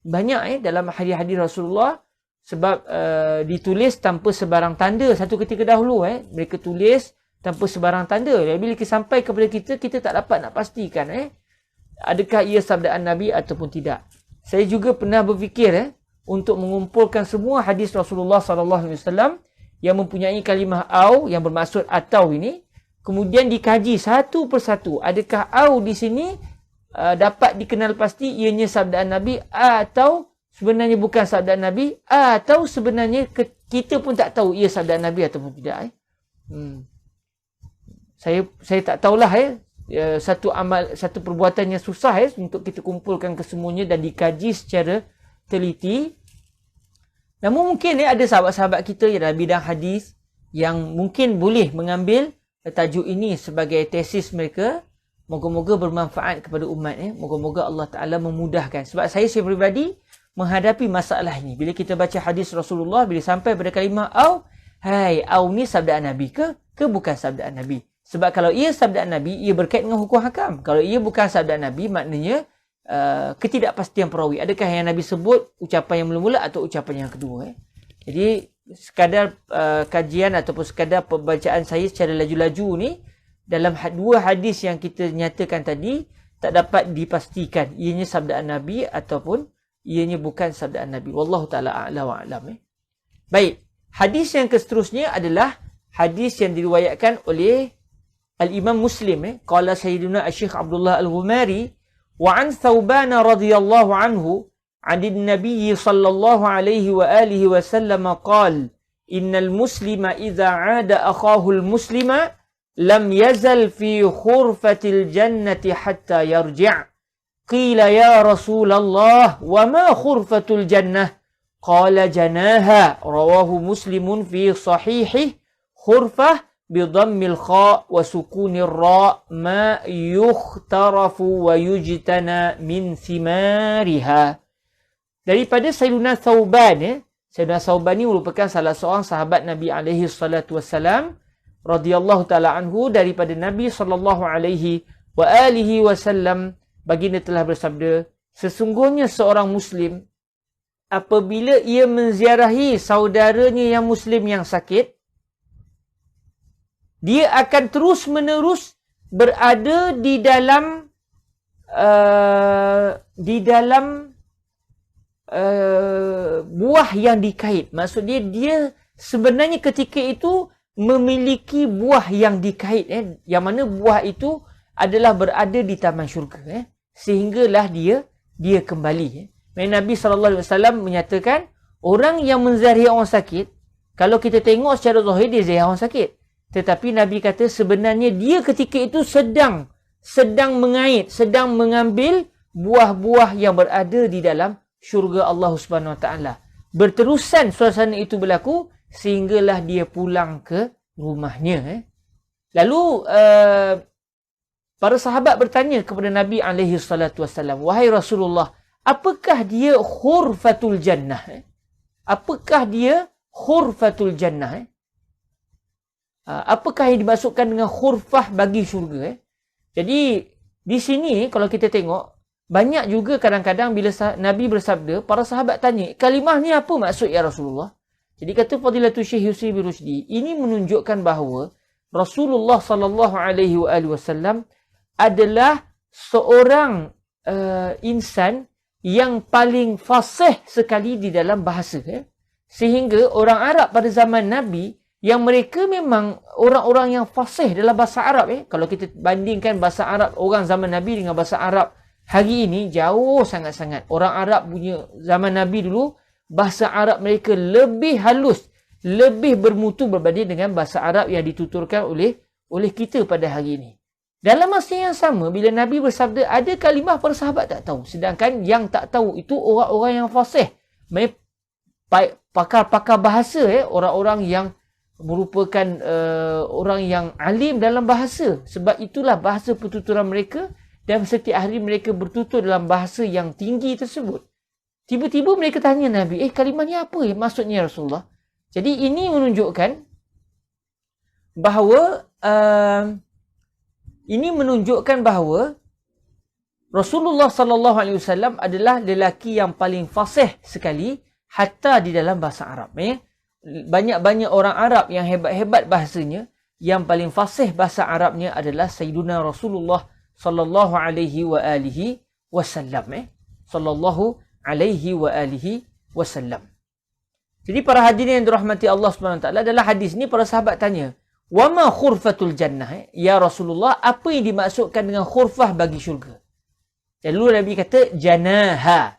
banyak dalam hadis-hadis Rasulullah, sebab ditulis tanpa sebarang tanda satu ketika dahulu. Mereka tulis tanpa sebarang tanda. Bila sampai kepada kita, kita tak dapat nak pastikan adakah ia sabdaan Nabi ataupun tidak. Saya juga pernah berfikir untuk mengumpulkan semua hadis Rasulullah sallallahu alaihi wasallam yang mempunyai kalimah au yang bermaksud atau ini, kemudian dikaji satu persatu, adakah au di sini dapat dikenal pasti ianya sabdaan Nabi atau sebenarnya bukan sabdaan Nabi, atau sebenarnya kita pun tak tahu ia sabdaan Nabi ataupun tidak. Saya tak tahulah satu perbuatan yang susah untuk kita kumpulkan kesemuanya dan dikaji secara teliti. Namun mungkin ada sahabat-sahabat kita yang dalam bidang hadis yang mungkin boleh mengambil tajuk ini sebagai tesis mereka. Moga-moga bermanfaat kepada umat. Moga-moga Allah Ta'ala memudahkan. Sebab saya pribadi menghadapi masalah ini. Bila kita baca hadis Rasulullah, bila sampai pada kalimah au, au ni sabdaan Nabi ke bukan sabdaan Nabi? Sebab kalau ia sabdaan Nabi, ia berkait dengan hukum hakam. Kalau ia bukan sabdaan Nabi, maknanya ketidakpastian perawi. Adakah yang Nabi sebut ucapan yang mula-mula atau ucapan yang kedua? Jadi sekadar kajian ataupun sekadar pembacaan saya secara laju-laju ni, dalam dua hadis yang kita nyatakan tadi, tak dapat dipastikan ianya sabdaan Nabi ataupun ianya bukan sabdaan Nabi. Wallahu ta'ala a'la wa a'lam. Baik, hadis yang seterusnya adalah hadis yang diriwayatkan oleh Al-Imam Muslim. Qala Sayyiduna Syekh Abdullah Al-Ghumari, وعن ثوبان رضي الله عنه عن النبي صلى الله عليه وآله وسلم قال إن المسلم إذا عاد أخاه المسلم لم يزل في خرفة الجنة حتى يرجع قيل يا رسول الله وما خرفة الجنة قال جناها رواه مسلم في صحيحه خرفة بضم الخاء وسكون الراء ما يخترف ويجتنى من ثمارها. Daripada Sayyidina Thauban, Sayyidina Thauban ini merupakan salah seorang sahabat Nabi alaihi salatu wassalam radhiyallahu taala anhu. Daripada Nabi sallallahu alaihi wa alihi wasallam, baginda telah bersabda, sesungguhnya seorang muslim apabila ia menziarahi saudaranya yang muslim yang sakit, dia akan terus-menerus berada di dalam buah yang dikait. Maksudnya dia sebenarnya ketika itu memiliki buah yang dikait. Yang mana buah itu adalah berada di taman syurga. Sehinggalah dia kembali. Nabi SAW menyatakan, orang yang menziarahi orang sakit, kalau kita tengok secara zahir dia ziarah orang sakit. Tetapi Nabi kata sebenarnya dia ketika itu sedang mengait, sedang mengambil buah-buah yang berada di dalam syurga Allah Subhanahu Wa Taala. Berterusan suasana itu berlaku sehinggalah dia pulang ke rumahnya. Lalu para sahabat bertanya kepada Nabi alaihi salatu wasallam, wahai Rasulullah, apakah dia khurfatul jannah? Apakah dia khurfatul jannah? Apakah yang dimaksudkan dengan khurfah bagi syurga? Jadi di sini kalau kita tengok, banyak juga kadang-kadang bila Nabi bersabda, para sahabat tanya, kalimah ni apa maksud ya Rasulullah? Jadi kata Fadilatul Syekh Yusri bin Rushdi, ini menunjukkan bahawa Rasulullah sallallahu alaihi wasallam adalah seorang insan yang paling fasih sekali di dalam bahasa. Sehingga orang Arab pada zaman Nabi, yang mereka memang orang-orang yang fasih dalam bahasa Arab. Kalau kita bandingkan bahasa Arab orang zaman Nabi dengan bahasa Arab hari ini, jauh sangat-sangat. Orang Arab punya zaman Nabi dulu bahasa Arab mereka lebih halus, lebih bermutu berbanding dengan bahasa Arab yang dituturkan oleh kita pada hari ini. Dalam masa yang sama, bila Nabi bersabda, ada kalimah para sahabat tak tahu. Sedangkan yang tak tahu itu orang-orang yang fasih. Pakar-pakar bahasa, orang-orang yang merupakan orang yang alim dalam bahasa. Sebab itulah bahasa pertuturan mereka, dan setiap hari mereka bertutur dalam bahasa yang tinggi tersebut. Tiba-tiba mereka tanya Nabi, kalimah ni apa maksudnya Rasulullah? Jadi ini menunjukkan bahawa Rasulullah sallallahu alaihi wasallam adalah lelaki yang paling fasih sekali hatta di dalam bahasa Arab. Banyak-banyak orang Arab yang hebat-hebat bahasanya, yang paling fasih bahasa Arabnya adalah Sayyiduna Rasulullah sallallahu alaihi wa alihi wasallam. Sallallahu alaihi wa alihi wasallam. Jadi para hadirin yang dirahmati Allah Subhanahu wa taala, dalam hadis ni para sahabat tanya, "Wa ma khurfatul jannah?" Ya Rasulullah, apa yang dimaksudkan dengan khurfah bagi syurga? Lalu Nabi kata janaha,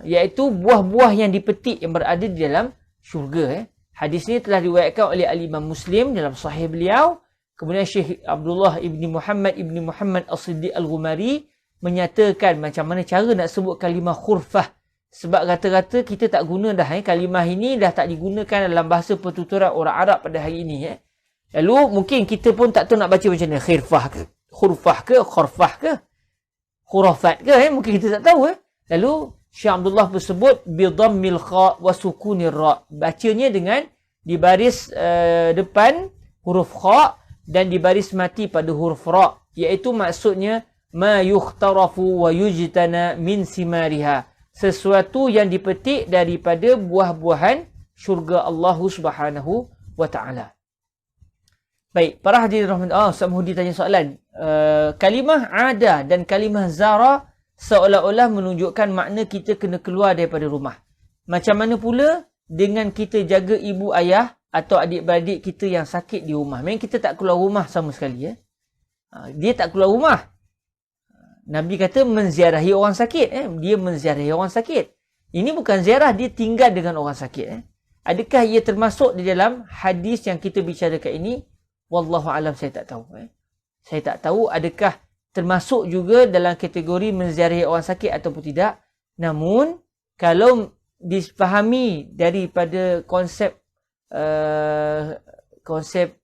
iaitu buah-buah yang dipetik yang berada di dalam syurga. Hadis ini telah diriwayatkan oleh Al-Imam Muslim dalam sahih beliau. Kemudian Syekh Abdullah ibni Muhammad As-Siddiq Al-Ghumari menyatakan macam mana cara nak sebut kalimah khurfah. Sebab rata-rata kita tak guna dah. Kalimah ini dah tak digunakan dalam bahasa pertuturan orang Arab pada hari ini. Lalu mungkin kita pun tak tahu nak baca macam mana. Khirfah ke? Khurfah ke? Khurfah ke? Khurafat ke? Mungkin kita tak tahu. Lalu Syekh Abdullah bersebut bidhammil kha wa sukunir ra. Bacanya dengan di baris depan huruf kha dan di baris mati pada huruf ra. Iaitu maksudnya ma yukhtarafu wa yujtana min simariha. Sesuatu yang dipetik daripada buah-buahan syurga Allah Subhanahu wa taala. Baik, para hadirin rahmatullah, Ustaz Muhdi tanya soalan. Kalimah ada dan kalimah zara seolah-olah menunjukkan makna kita kena keluar daripada rumah. Macam mana pula dengan kita jaga ibu ayah atau adik-beradik kita yang sakit di rumah? Memang kita tak keluar rumah sama sekali. Dia tak keluar rumah. Nabi kata menziarahi orang sakit. Dia menziarahi orang sakit. Ini bukan ziarah, dia tinggal dengan orang sakit. Adakah ia termasuk di dalam hadis yang kita bicarakan ini? Wallahu alam, saya tak tahu. Saya tak tahu adakah termasuk juga dalam kategori menziarahi orang sakit ataupun tidak. Namun, kalau difahami daripada konsep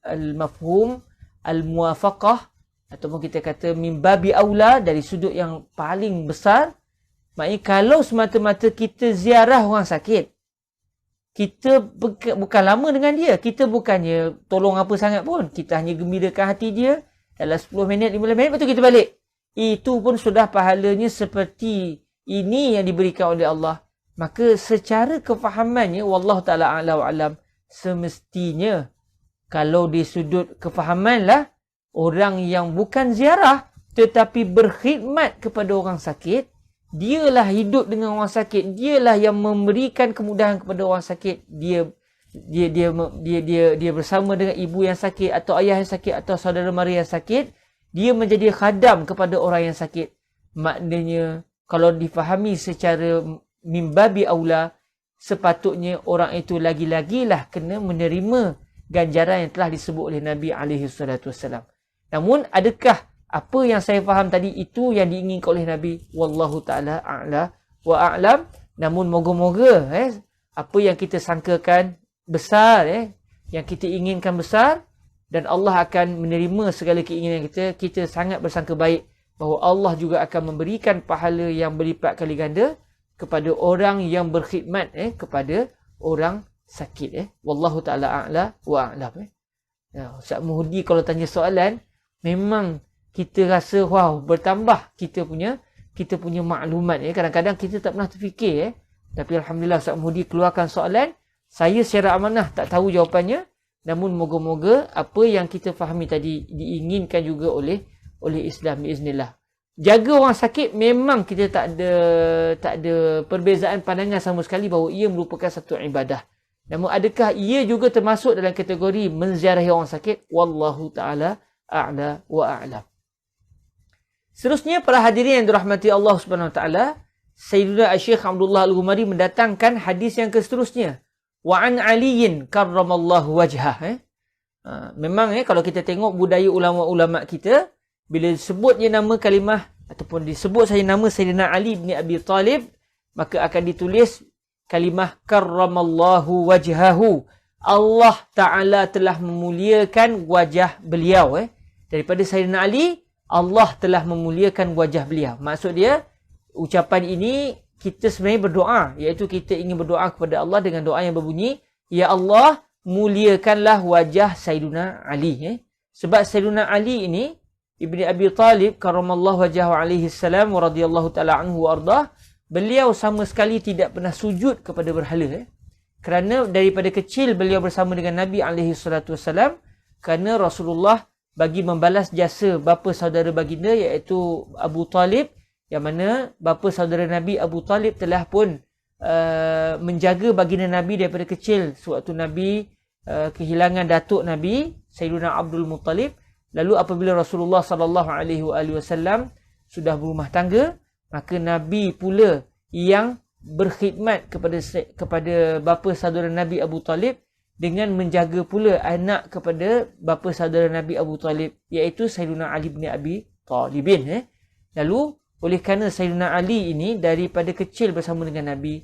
al-mafhum, al-muwafaqah, ataupun kita kata mimbabi aula, dari sudut yang paling besar, maknanya kalau semata-mata kita ziarah orang sakit, kita bukan lama dengan dia, kita bukannya tolong apa sangat pun, kita hanya gembirakan hati dia dalam 10 minit, 15 minit, lepas tu kita balik. Itu pun sudah pahalanya seperti ini yang diberikan oleh Allah. Maka secara kefahamannya, wallahu ta'ala a'la wa'alam, semestinya kalau di sudut kefahaman lah, orang yang bukan ziarah tetapi berkhidmat kepada orang sakit, dialah hidup dengan orang sakit, dialah yang memberikan kemudahan kepada orang sakit. Dia bersama dengan ibu yang sakit atau ayah yang sakit atau saudara mara yang sakit, dia menjadi khadam kepada orang yang sakit. Maknanya kalau difahami secara mimbabi aula, sepatutnya orang itu lagi-lagilah kena menerima ganjaran yang telah disebut oleh Nabi SAW. Namun, adakah apa yang saya faham tadi itu yang diinginkan oleh Nabi? Wallahu ta'ala a'la wa a'lam. Namun, moga-moga apa yang kita sangkakan besar, yang kita inginkan besar, dan Allah akan menerima segala keinginan kita. Kita sangat bersangka baik bahawa Allah juga akan memberikan pahala yang berlipat kali ganda kepada orang yang berkhidmat kepada orang sakit. Wallahu ta'ala a'la wa a'lam. Ustaz Muhdi kalau tanya soalan, memang kita rasa wow, bertambah kita punya maklumat. Kadang-kadang kita tak pernah terfikir. Tapi Alhamdulillah Ustaz Muhdi keluarkan soalan. Saya secara amanah tak tahu jawapannya. Namun moga-moga apa yang kita fahami tadi diinginkan juga oleh Islam biiznillah. Jaga orang sakit memang kita tak ada perbezaan pandangan sama sekali bahawa ia merupakan satu ibadah. Namun adakah ia juga termasuk dalam kategori menziarahi orang sakit? Wallahu ta'ala a'la wa a'lam. Seterusnya para hadirin yang dirahmati Allah Subhanahu wa taala, Sayyidina Syekh Abdullah Al-Ghumari mendatangkan hadis yang seterusnya. Wa an Aliyin karramallahu wajhah. Memang kalau kita tengok budaya ulama-ulama kita, bila disebut je nama kalimah ataupun disebut saja nama Sayyidina Ali bin Abi Talib, maka akan ditulis kalimah karramallahu wajhahu. Allah Ta'ala telah memuliakan wajah beliau. Daripada Sayyidina Ali, Allah telah memuliakan wajah beliau. Maksud dia, ucapan ini kita sebenarnya berdoa, iaitu kita ingin berdoa kepada Allah dengan doa yang berbunyi, Ya Allah, muliakanlah wajah Sayyidina Ali. Sebab Sayyidina Ali ini, Ibni Abi Talib, karramallahu wajhahu alaihi salam, wa radiyallahu ta'ala anhu wa ardah, beliau sama sekali tidak pernah sujud kepada berhala. Kerana daripada kecil beliau bersama dengan Nabi alaihi salatu wasalam, kerana Rasulullah bagi membalas jasa bapa saudara baginda, iaitu Abu Talib, yang mana bapa saudara Nabi Abu Talib telah pun menjaga baginda Nabi daripada kecil sewaktu Nabi kehilangan datuk Nabi Sayyidina Abdul Muttalib. Lalu apabila Rasulullah sallallahu alaihi wasallam sudah berumah tangga, maka Nabi pula yang berkhidmat kepada bapa saudara Nabi Abu Talib dengan menjaga pula anak kepada bapa saudara Nabi Abu Talib, iaitu Sayyidina Ali bin Abi Talibin. Lalu oleh kerana Sayyidina Ali ini daripada kecil bersama dengan Nabi,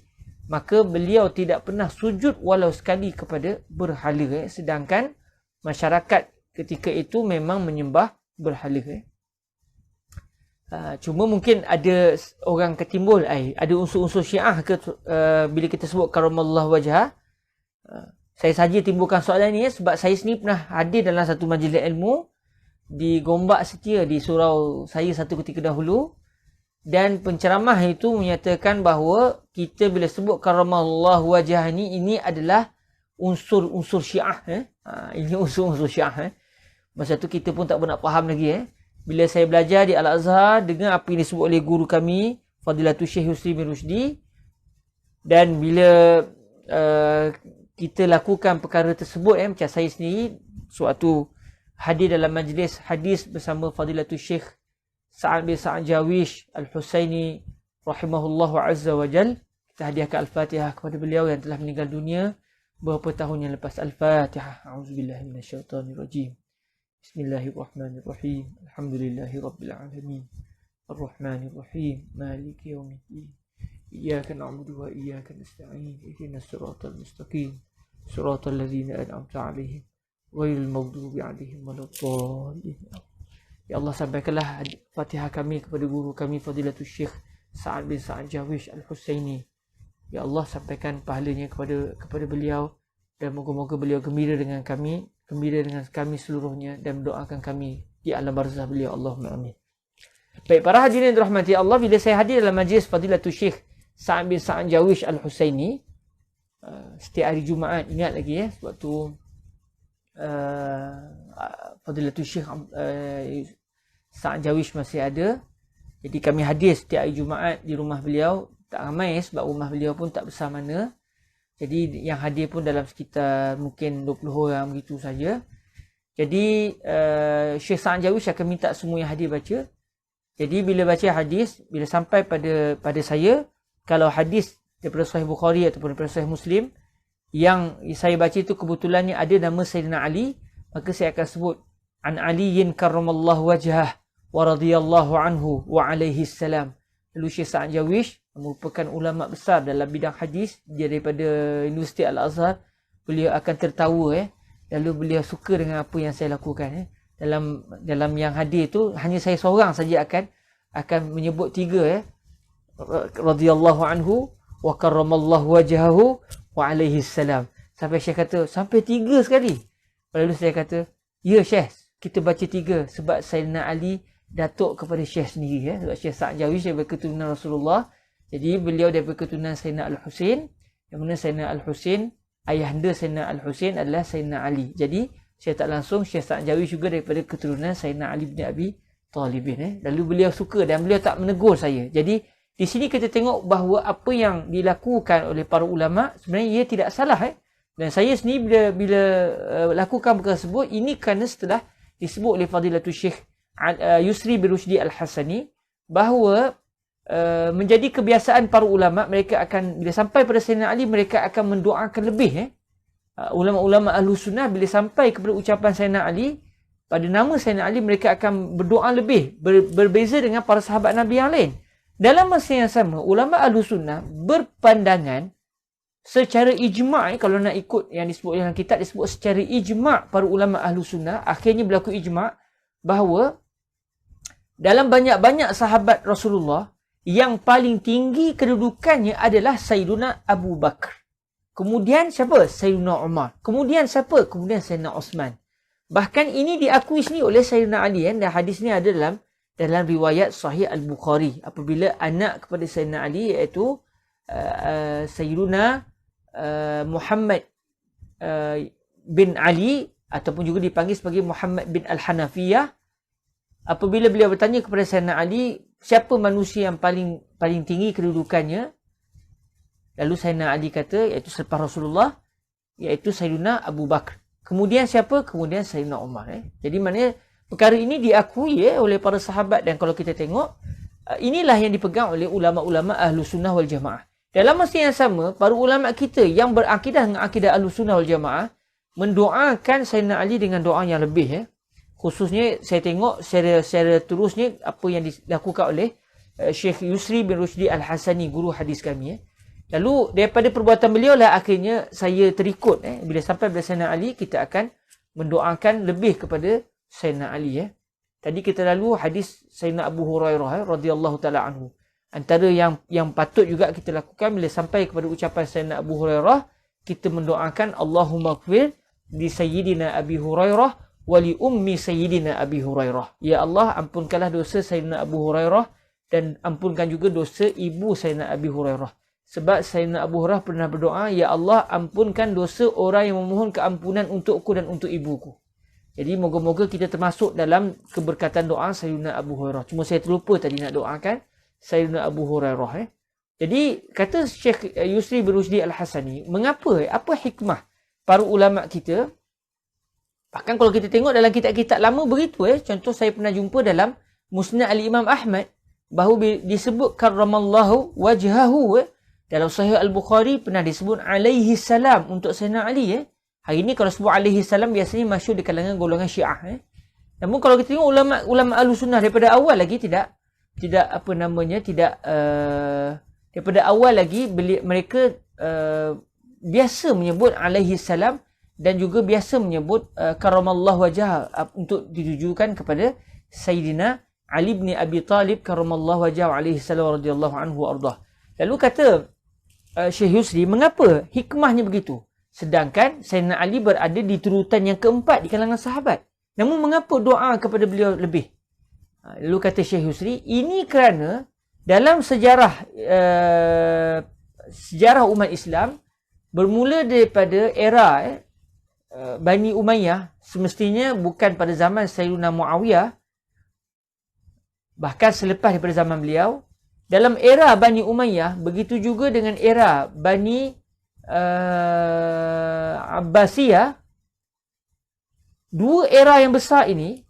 maka beliau tidak pernah sujud walau sekali kepada berhala. Sedangkan masyarakat ketika itu memang menyembah berhala. Cuma mungkin ada orang ketimbul, ada unsur-unsur Syiah ke bila kita sebut karramallahu wajhah. Saya saja timbulkan soalan ini sebab saya sendiri pernah hadir dalam satu majlis ilmu di Gombak Setia di surau saya satu ketika dahulu. Dan penceramah itu menyatakan bahawa kita bila sebut karramallahu wajhah ini adalah unsur-unsur Syiah. Ini unsur-unsur Syiah. Masa tu kita pun tak pernah faham lagi. Bila saya belajar di Al-Azhar, dengar apa yang disebut oleh guru kami, Fadilatul Syekh Yusri bin Rushdi. Dan bila kita lakukan perkara tersebut, macam saya sendiri, sewaktu hadir dalam majlis hadis bersama Fadilatul Syekh Sa'ad bin Sa'ad Jawish Al-Husaini rahimahullahu azza wa jal, kita hadiahkan Al-Fatihah kepada beliau yang telah meninggal dunia beberapa tahun yang lepas. Al-Fatihah. A'udzubillahi minasyaitonirrajim. Bismillahirrahmanirrahim. Alhamdulillahi rabbil alamin. Ar-Rahmanirrahim. Maliki yaumiddin. Iyyaka na'budu wa iyyaka nasta'in. Ihdinas siratal mustaqim. Siratal ladzina an'amta 'alaihim ghairil maghdubi 'alaihim waladdallin. Ya Allah, sampaikanlah Fatihah kami kepada guru kami Fadilatul Syekh Sa'ad bin Sa'ad Jawish Al-Husaini. Ya Allah, sampaikan pahalanya kepada beliau, dan moga-moga beliau gembira dengan kami seluruhnya, dan mendoakan kami di alam barzah beliau. Allahumma amin. Baik, para hadirin dirahmati Allah, bila saya hadir dalam majlis Fadilatul Syekh Sa'ad bin Sa'ad Jawish Al-Husaini setiap hari Jumaat, ingat lagi waktu Fadilatul Syekh Sa'ad Jawish masih ada. Jadi kami hadir setiap hari Jumaat di rumah beliau. Tak ramai sebab rumah beliau pun tak besar mana. Jadi yang hadir pun dalam sekitar mungkin 20 orang begitu saja. Jadi Syekh Sa'ad Jawish akan minta semua yang hadir baca. Jadi bila baca hadis, bila sampai pada saya, kalau hadis daripada Sahih Bukhari ataupun daripada Sahih Muslim yang saya baca itu kebetulannya ada nama Sayyidina Ali, maka saya akan sebut an Aliyin karramallahu wajhah wa radiyallahu anhu wa alaihi salam. Lalu Syekh Sa'ad Jawish merupakan ulama besar dalam bidang hadis, dia daripada Universiti Al-Azhar. Beliau akan tertawa lalu beliau suka dengan apa yang saya lakukan. Dalam yang hadir itu hanya saya seorang saja akan menyebut tiga radhiyallahu anhu wa karramallahu wajhahu wa alaihi salam. Sampai Syekh kata, sampai 3 sekali. Lalu saya kata, ya Syekh, kita baca 3 sebab Sayyidina Ali datuk kepada Syekh sendiri. Sebab Syekh Sa'ad Jawish daripada keturunan Rasulullah. Jadi beliau daripada keturunan Sayyidina Al-Husain. Yang mana Sayyidina Al-Husain, ayahanda Sayyidina Al-Husain adalah Sayyidina Ali. Jadi saya tak langsung Syekh Sa'ad Jawish juga daripada keturunan Sayyidina Ali bin Abi Talibin. Lalu beliau suka dan beliau tak menegur saya. Jadi di sini kita tengok bahawa apa yang dilakukan oleh para ulama sebenarnya ia tidak salah. Dan saya sendiri bila lakukan perkara tersebut, ini kerana setelah disebut oleh Fadilatul Syekh Yusri bin Rushdi Al-Hasani bahawa menjadi kebiasaan para ulama, mereka akan bila sampai pada Sayyidina Ali mereka akan mendoakan lebih. Ulama-ulama Ahlus Sunnah bila sampai kepada ucapan Sayyidina Ali, pada nama Sayyidina Ali mereka akan berdoa lebih, berbeza dengan para sahabat Nabi yang lain. Dalam masa yang sama, ulama Ahlus Sunnah berpandangan secara ijma', kalau nak ikut yang disebut dalam kitab, disebut secara ijma' para ulama Ahlus Sunnah, akhirnya berlaku ijma' bahawa dalam banyak-banyak sahabat Rasulullah, yang paling tinggi kedudukannya adalah Sayyiduna Abu Bakar. Kemudian siapa? Sayyiduna Umar. Kemudian siapa? Kemudian Sayyidina Osman. Bahkan ini diakui sendiri oleh Sayyidina Ali. Dan hadis ni ada dalam riwayat Sahih Al-Bukhari. Apabila anak kepada Sayyidina Ali, iaitu Sayyiduna Muhammad bin Ali, ataupun juga dipanggil sebagai Muhammad bin Al-Hanafiyah, apabila beliau bertanya kepada Sayyidina Ali, siapa manusia yang paling tinggi kedudukannya? Lalu Sayyidina Ali kata, iaitu selepas Rasulullah, iaitu Sayyiduna Abu Bakar. Kemudian siapa? Kemudian Sayyidina Umar. Jadi maknanya perkara ini diakui oleh para sahabat, dan kalau kita tengok, inilah yang dipegang oleh ulama-ulama Ahlus Sunnah wal Jamaah. Dalam masa yang sama, para ulama kita yang berakidah dengan akidah Ahlus Sunnah wal Jamaah mendoakan Sayyidina Ali dengan doa yang lebih. Khususnya saya tengok secara terusnya apa yang dilakukan oleh Syekh Yusri bin Rushdi Al-Hasani, guru hadis kami. Lalu daripada perbuatan beliau lah akhirnya saya terikut. Bila sampai pada Sayyidina Ali, kita akan mendoakan lebih kepada Sayyidina Ali. Tadi kita lalu hadis Sayyidina Abu Hurairah radhiyallahu taala anhu. Antara yang patut juga kita lakukan bila sampai kepada ucapan Sayyidina Abu Hurairah, kita mendoakan Allahumma ighfir li Sayyidina Abi Hurairah wa li ummi Sayyidina Abi Hurairah. Ya Allah, ampunkanlah dosa Sayyidina Abu Hurairah dan ampunkan juga dosa ibu Sayyidina Abi Hurairah. Sebab Sayyidina Abu Hurairah pernah berdoa, Ya Allah, ampunkan dosa orang yang memohon keampunan untukku dan untuk ibuku. Jadi moga-moga kita termasuk dalam keberkatan doa Sayyidina Abu Hurairah. Cuma saya terlupa tadi nak doakan Sayyidina Abu Hurairah. Jadi kata Syekh Yusri bin Rushdi Al-Hasani, mengapa? Apa hikmah para ulama kita? Bahkan kalau kita tengok dalam kitab-kitab lama begitu. Contoh saya pernah jumpa dalam Musnad Al-Imam Ahmad, bahawa disebut karramallahu wajhahu. Dalam Sahih Al-Bukhari pernah disebut alaihi salam untuk Sayyidina Ali. Hari ini kalau sebut alaihi salam biasanya masyhur di kalangan golongan Syiah. Namun kalau kita tengok ulama Ahlus Sunnah daripada awal lagi tidak daripada awal lagi mereka biasa menyebut alaihi salam, dan juga biasa menyebut karramallahu wajhah untuk ditujukan kepada Sayyidina Ali bin Abi Talib karramallahu wajhah alaihi salam radhiyallahu anhu ardah. Lalu kata Syekh Yusri, mengapa hikmahnya begitu? Sedangkan Sayyidina Ali berada di turutan yang keempat di kalangan sahabat. Namun mengapa doa kepada beliau lebih? Lalu kata Syekh Yusri, ini kerana dalam sejarah umat Islam, bermula daripada era Bani Umayyah, semestinya bukan pada zaman Sayyidina Muawiyah, bahkan selepas daripada zaman beliau, dalam era Bani Umayyah, begitu juga dengan era Bani Abbasiyah, dua era yang besar ini,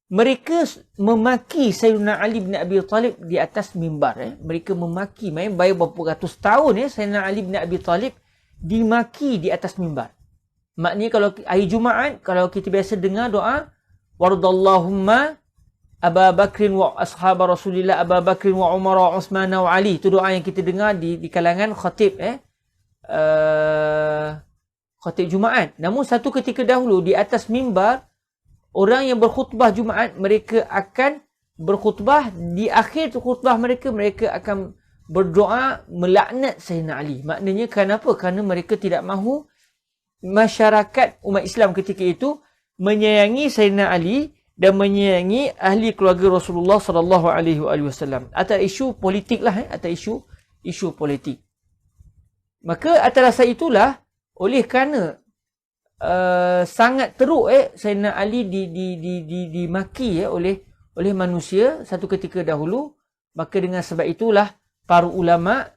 mereka memaki Sayyidina Ali bin Abi Talib di atas mimbar. Mereka memaki, baik berapa ratus tahun Sayyidina Ali bin Abi Talib dimaki di atas mimbar. Maknanya kalau hari Jumaat, kalau kita biasa dengar doa, Wardallahumma Abu Bakrin wa ashab Rasulillah Abu Bakrin wa Umar wa Uthman wa Ali. Itu doa yang kita dengar di kalangan khatib khatib Jumaat. Namun satu ketika dahulu di atas mimbar, orang yang berkhutbah Jumaat, mereka akan berkhutbah, di akhir khutbah mereka akan berdoa melaknat Sayyidina Ali. Maknanya kenapa? Kerana mereka tidak mahu masyarakat umat Islam ketika itu menyayangi Sayyidina Ali dan menyayangi ahli keluarga Rasulullah sallallahu alaihi wasallam. Atas isu politik lah, atas isu politik. Maka atas dasar itulah, oleh kerana sangat teruk Sayyidina Ali dimaki oleh manusia satu ketika dahulu, maka dengan sebab itulah para ulama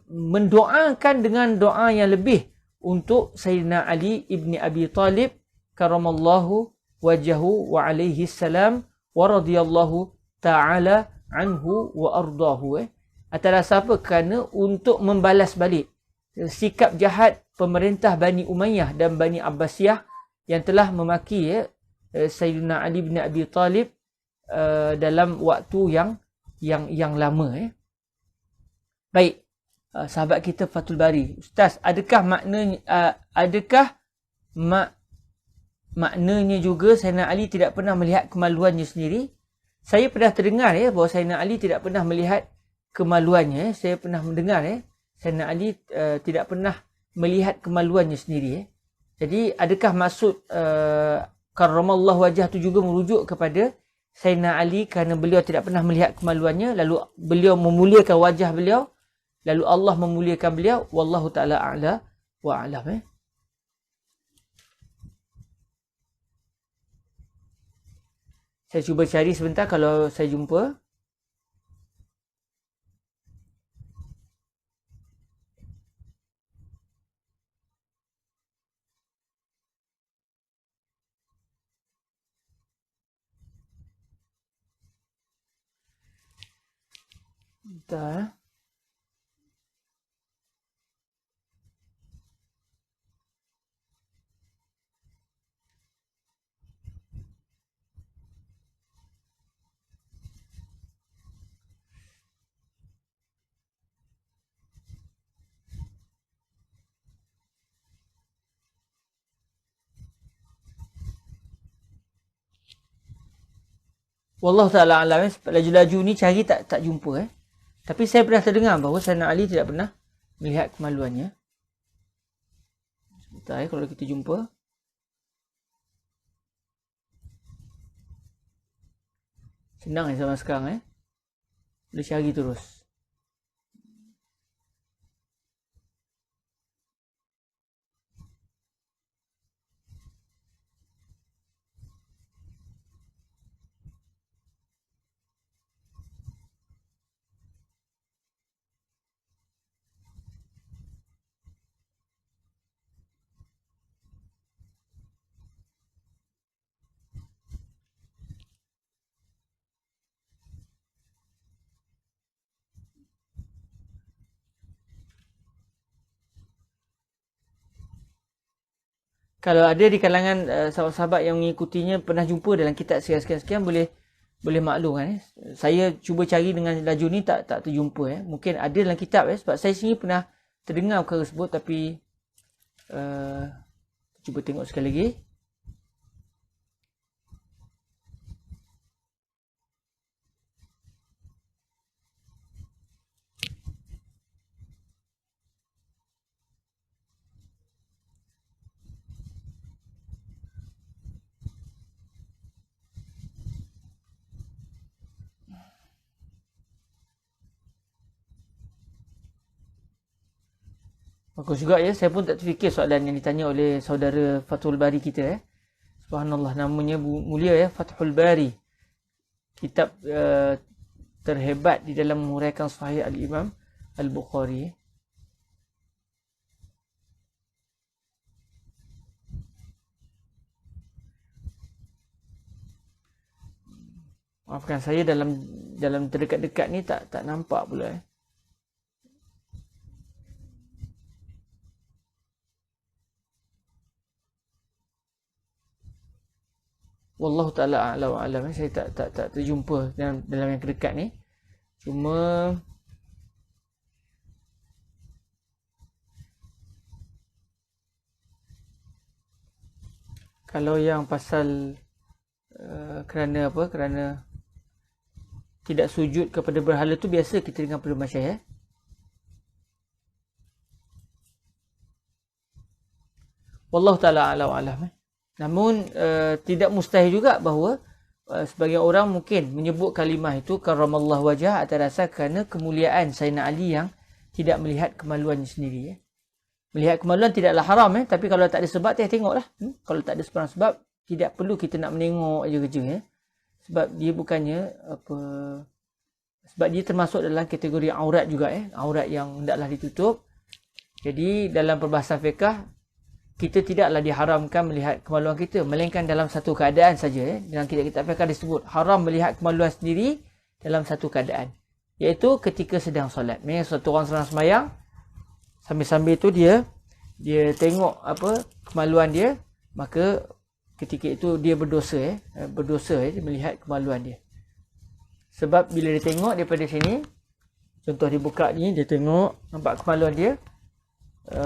mendoakan dengan doa yang lebih untuk Sayyidina Ali ibni Abi Talib karramallahu wajahu wa alaihi salam wa radhiyallahu ta'ala anhu wa ardahu. Atas apa? Kerana untuk membalas balik sikap jahat pemerintah Bani Umayyah dan Bani Abbasiyah yang telah memaki Sayyidina Ali bin Abi Talib dalam waktu yang lama. Baik, sahabat kita Fathul Bari, Ustaz, adakah maknanya juga Sayyidina Ali tidak pernah melihat kemaluannya sendiri? Saya pernah terdengar bahawa Sayyidina Ali tidak pernah melihat kemaluannya. Saya pernah mendengar Sayyidina Ali tidak pernah melihat kemaluannya sendiri. Jadi adakah maksud karramallahu wajah tu juga merujuk kepada Sayyidina Ali kerana beliau tidak pernah melihat kemaluannya, lalu beliau memuliakan wajah beliau, lalu Allah memuliakan beliau? Wallahu ta'ala a'la wa a'lam. Saya cuba cari sebentar kalau saya jumpa. Bentar. Wallahu ta'ala alam. Laju-laju ni cari tak jumpa. Tapi saya pernah terdengar bahawa Sayyidina Ali tidak pernah melihat kemaluannya. Sebentar kalau kita jumpa. Senang zaman sekarang. Boleh cari terus. Kalau ada di kalangan sahabat-sahabat yang mengikutinya pernah jumpa dalam kitab sekian-sekian, boleh maklum Saya cuba cari dengan laju ni tak terjumpa. Mungkin ada dalam kitab sebab saya sendiri pernah terdengar perkara tersebut, tapi cuba tengok sekali lagi. Bagus juga saya pun tak terfikir soalan yang ditanya oleh saudara Fathul Bari kita. Subhanallah, namanya mulia Fathul Bari. Kitab terhebat di dalam menguraikan Sahih Al-Imam Al-Bukhari. Maafkan saya dalam terdekat-dekat ni tak nampak pula. Wallahu ta'ala a'la wa a'lam. Saya tak terjumpa dalam yang terdekat ni. Cuma kalau yang pasal kerana tidak sujud kepada berhala tu biasa kita dengar pada masyayikh. Wallahu ta'ala a'la wa a'lam. Namun tidak mustahil juga bahawa sebagian orang mungkin menyebut kalimah itu karramallahu wajah atas dasar kerana kemuliaan Sayyidina Ali yang tidak melihat kemaluannya sendiri. Melihat kemaluan tidaklah haram tapi kalau tak ada sebab tengoklah. Kalau tak ada sebarang sebab tidak perlu kita nak menengok aja. Sebab dia bukannya sebab dia termasuk dalam kategori aurat juga aurat yang hendaklah ditutup. Jadi dalam perbahasan fiqh kita tidaklah diharamkan melihat kemaluan kita, melainkan dalam satu keadaan saja. Dalam kitab-kitab akan disebut haram melihat kemaluan sendiri dalam satu keadaan, iaitu ketika sedang solat. Maksudnya satu orang sedang sembahyang, sambil-sambil tu dia tengok kemaluan dia, maka ketika itu dia berdosa dia melihat kemaluan dia. Sebab bila dia tengok daripada sini, contoh dia buka ni, dia tengok nampak kemaluan dia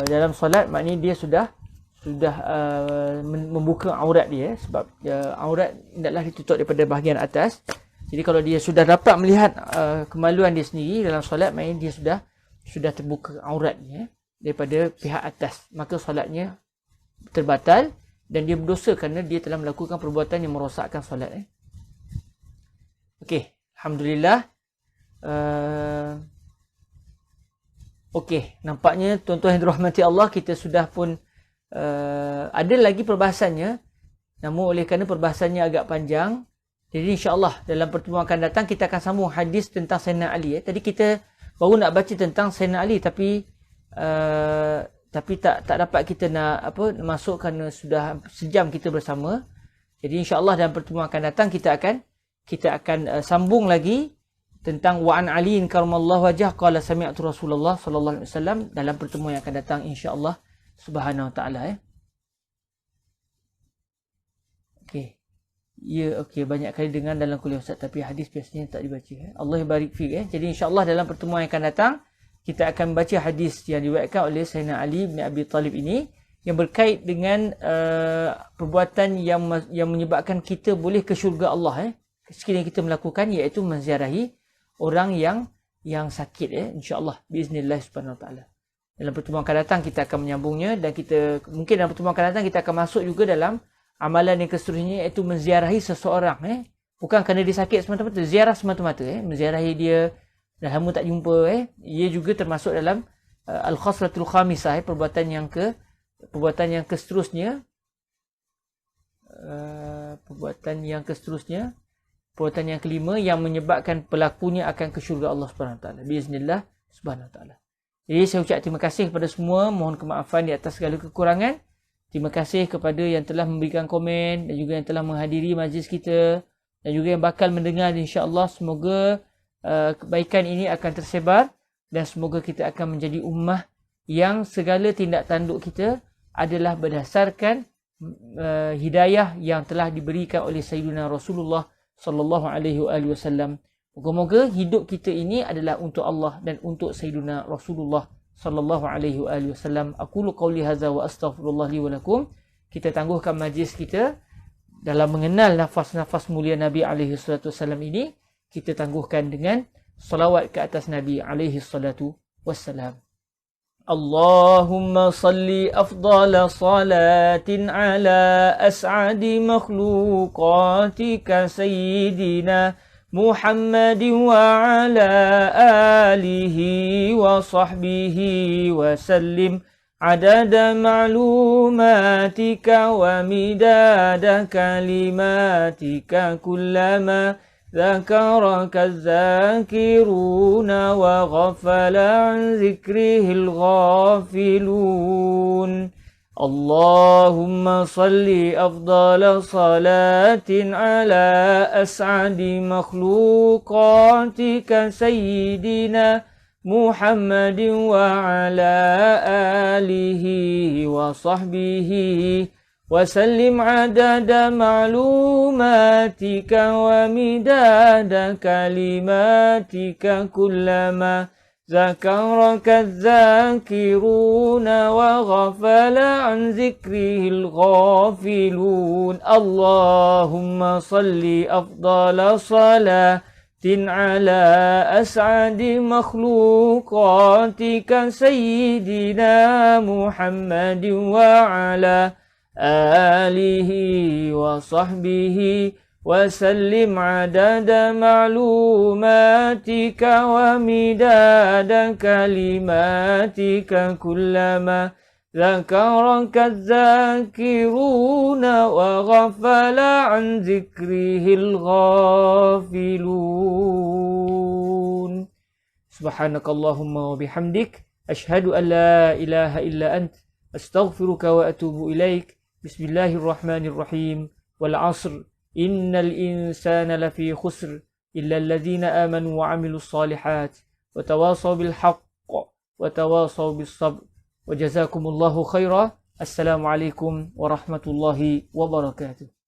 dalam solat, maknanya dia sudah membuka aurat dia, sebab aurat hendaklah ditutup daripada bahagian atas. Jadi kalau dia sudah dapat melihat kemaluan dia sendiri dalam solat, maknanya dia sudah terbuka auratnya daripada pihak atas, maka solatnya terbatal dan dia berdosa kerana dia telah melakukan perbuatan yang merosakkan solat. Okey, alhamdulillah. Okey, nampaknya tuan-tuan yang dirahmati Allah, kita sudah pun ada lagi perbahasannya, namun oleh kerana perbahasannya agak panjang, jadi insya-Allah dalam pertemuan akan datang kita akan sambung hadis tentang Sayyidina Ali. Tadi kita baru nak baca tentang Sayyidina Ali, tapi tak dapat kita nak masuk kerana sudah sejam kita bersama. Jadi insya-Allah dalam pertemuan akan datang kita akan sambung lagi tentang wa an Ali karramallahu wajhah qala sami'tu Rasulullah sallallahu alaihi wasallam dalam pertemuan yang akan datang insya-Allah subhanahu wa taala. Okey. Ya, okey, banyak kali dengar dalam kuliah Ustaz, tapi hadis biasanya tak dibaca. Allah barik fiik. Jadi insya-Allah dalam pertemuan yang akan datang kita akan baca hadis yang diriwayatkan oleh Sayyidina Ali bin Abi Talib ini, yang berkait dengan perbuatan yang menyebabkan kita boleh ke syurga Allah sekiranya kita melakukan, iaitu menziarahi orang yang sakit insya-Allah biiznillah subhanahu wa taala. Dalam pertemuan akan datang kita akan menyambungnya, dan kita mungkin dalam pertemuan akan datang kita akan masuk juga dalam amalan yang seterusnya, iaitu menziarahi seseorang bukan kerana dia sakit semata-mata, ziarah semata-mata menziarahi dia dah lama tak jumpa ia juga termasuk dalam al-khaslatul khamisah, perbuatan yang seterusnya, perbuatan yang kelima yang menyebabkan pelakunya akan ke syurga Allah Subhanahu Wa Taala biiznillah Subhanahu Wa Taala. Jadi saya ucap terima kasih kepada semua, mohon kemaafan di atas segala kekurangan. Terima kasih kepada yang telah memberikan komen dan juga yang telah menghadiri majlis kita dan juga yang bakal mendengar, insya-Allah. Semoga kebaikan ini akan tersebar dan semoga kita akan menjadi ummah yang segala tindak tanduk kita adalah berdasarkan hidayah yang telah diberikan oleh Sayyidina Rasulullah sallallahu alaihi wasallam. Moga-moga hidup kita ini adalah untuk Allah dan untuk Sayyidina Rasulullah sallallahu alaihi wasallam. Aqulu qauli hadza wa astaghfirullah li wa lakum. Kita tangguhkan majlis kita dalam mengenal nafas-nafas mulia Nabi alaihi salatu wasallam ini. Kita tangguhkan dengan salawat ke atas Nabi alaihi salatu wassalam. Allahumma salli afdala salatin ala as'adi makhluqatika sayyidina Muhammadin wa ala alihi wa sahbihi wa sallim adada ma'lumatika wa midada kalimatika kullama ذكرك الذاكرون وغفل عن ذكره الغافلون اللهم صل أفضل صلاة على أسعد مخلوقاتك سيدنا محمد وعلى آله وصحبه وسلم عدد معلوماتك ومداد كلماتك كلما ذكرك الذاكرون وغفل عن ذكره الغافلون اللهم صل أفضل صلاة على أسعد مخلوقاتك سيدنا محمد وعلى آله وصحبه وسلم عدد معلوماتك ومداد كلماتك كلما ذكرك الذاكرون وغفل عن ذكره الغافلون سبحانك اللهم وبحمدك أشهد أن لا إله إلا أنت أستغفرك وأتوب إليك. بسم الله الرحمن الرحيم. والعصر إن الإنسان لفي خسر إلا الذين آمنوا وعملوا الصالحات وتواصوا بالحق وتواصوا بالصبر وجزاكم الله خيرا. السلام عليكم ورحمة الله وبركاته.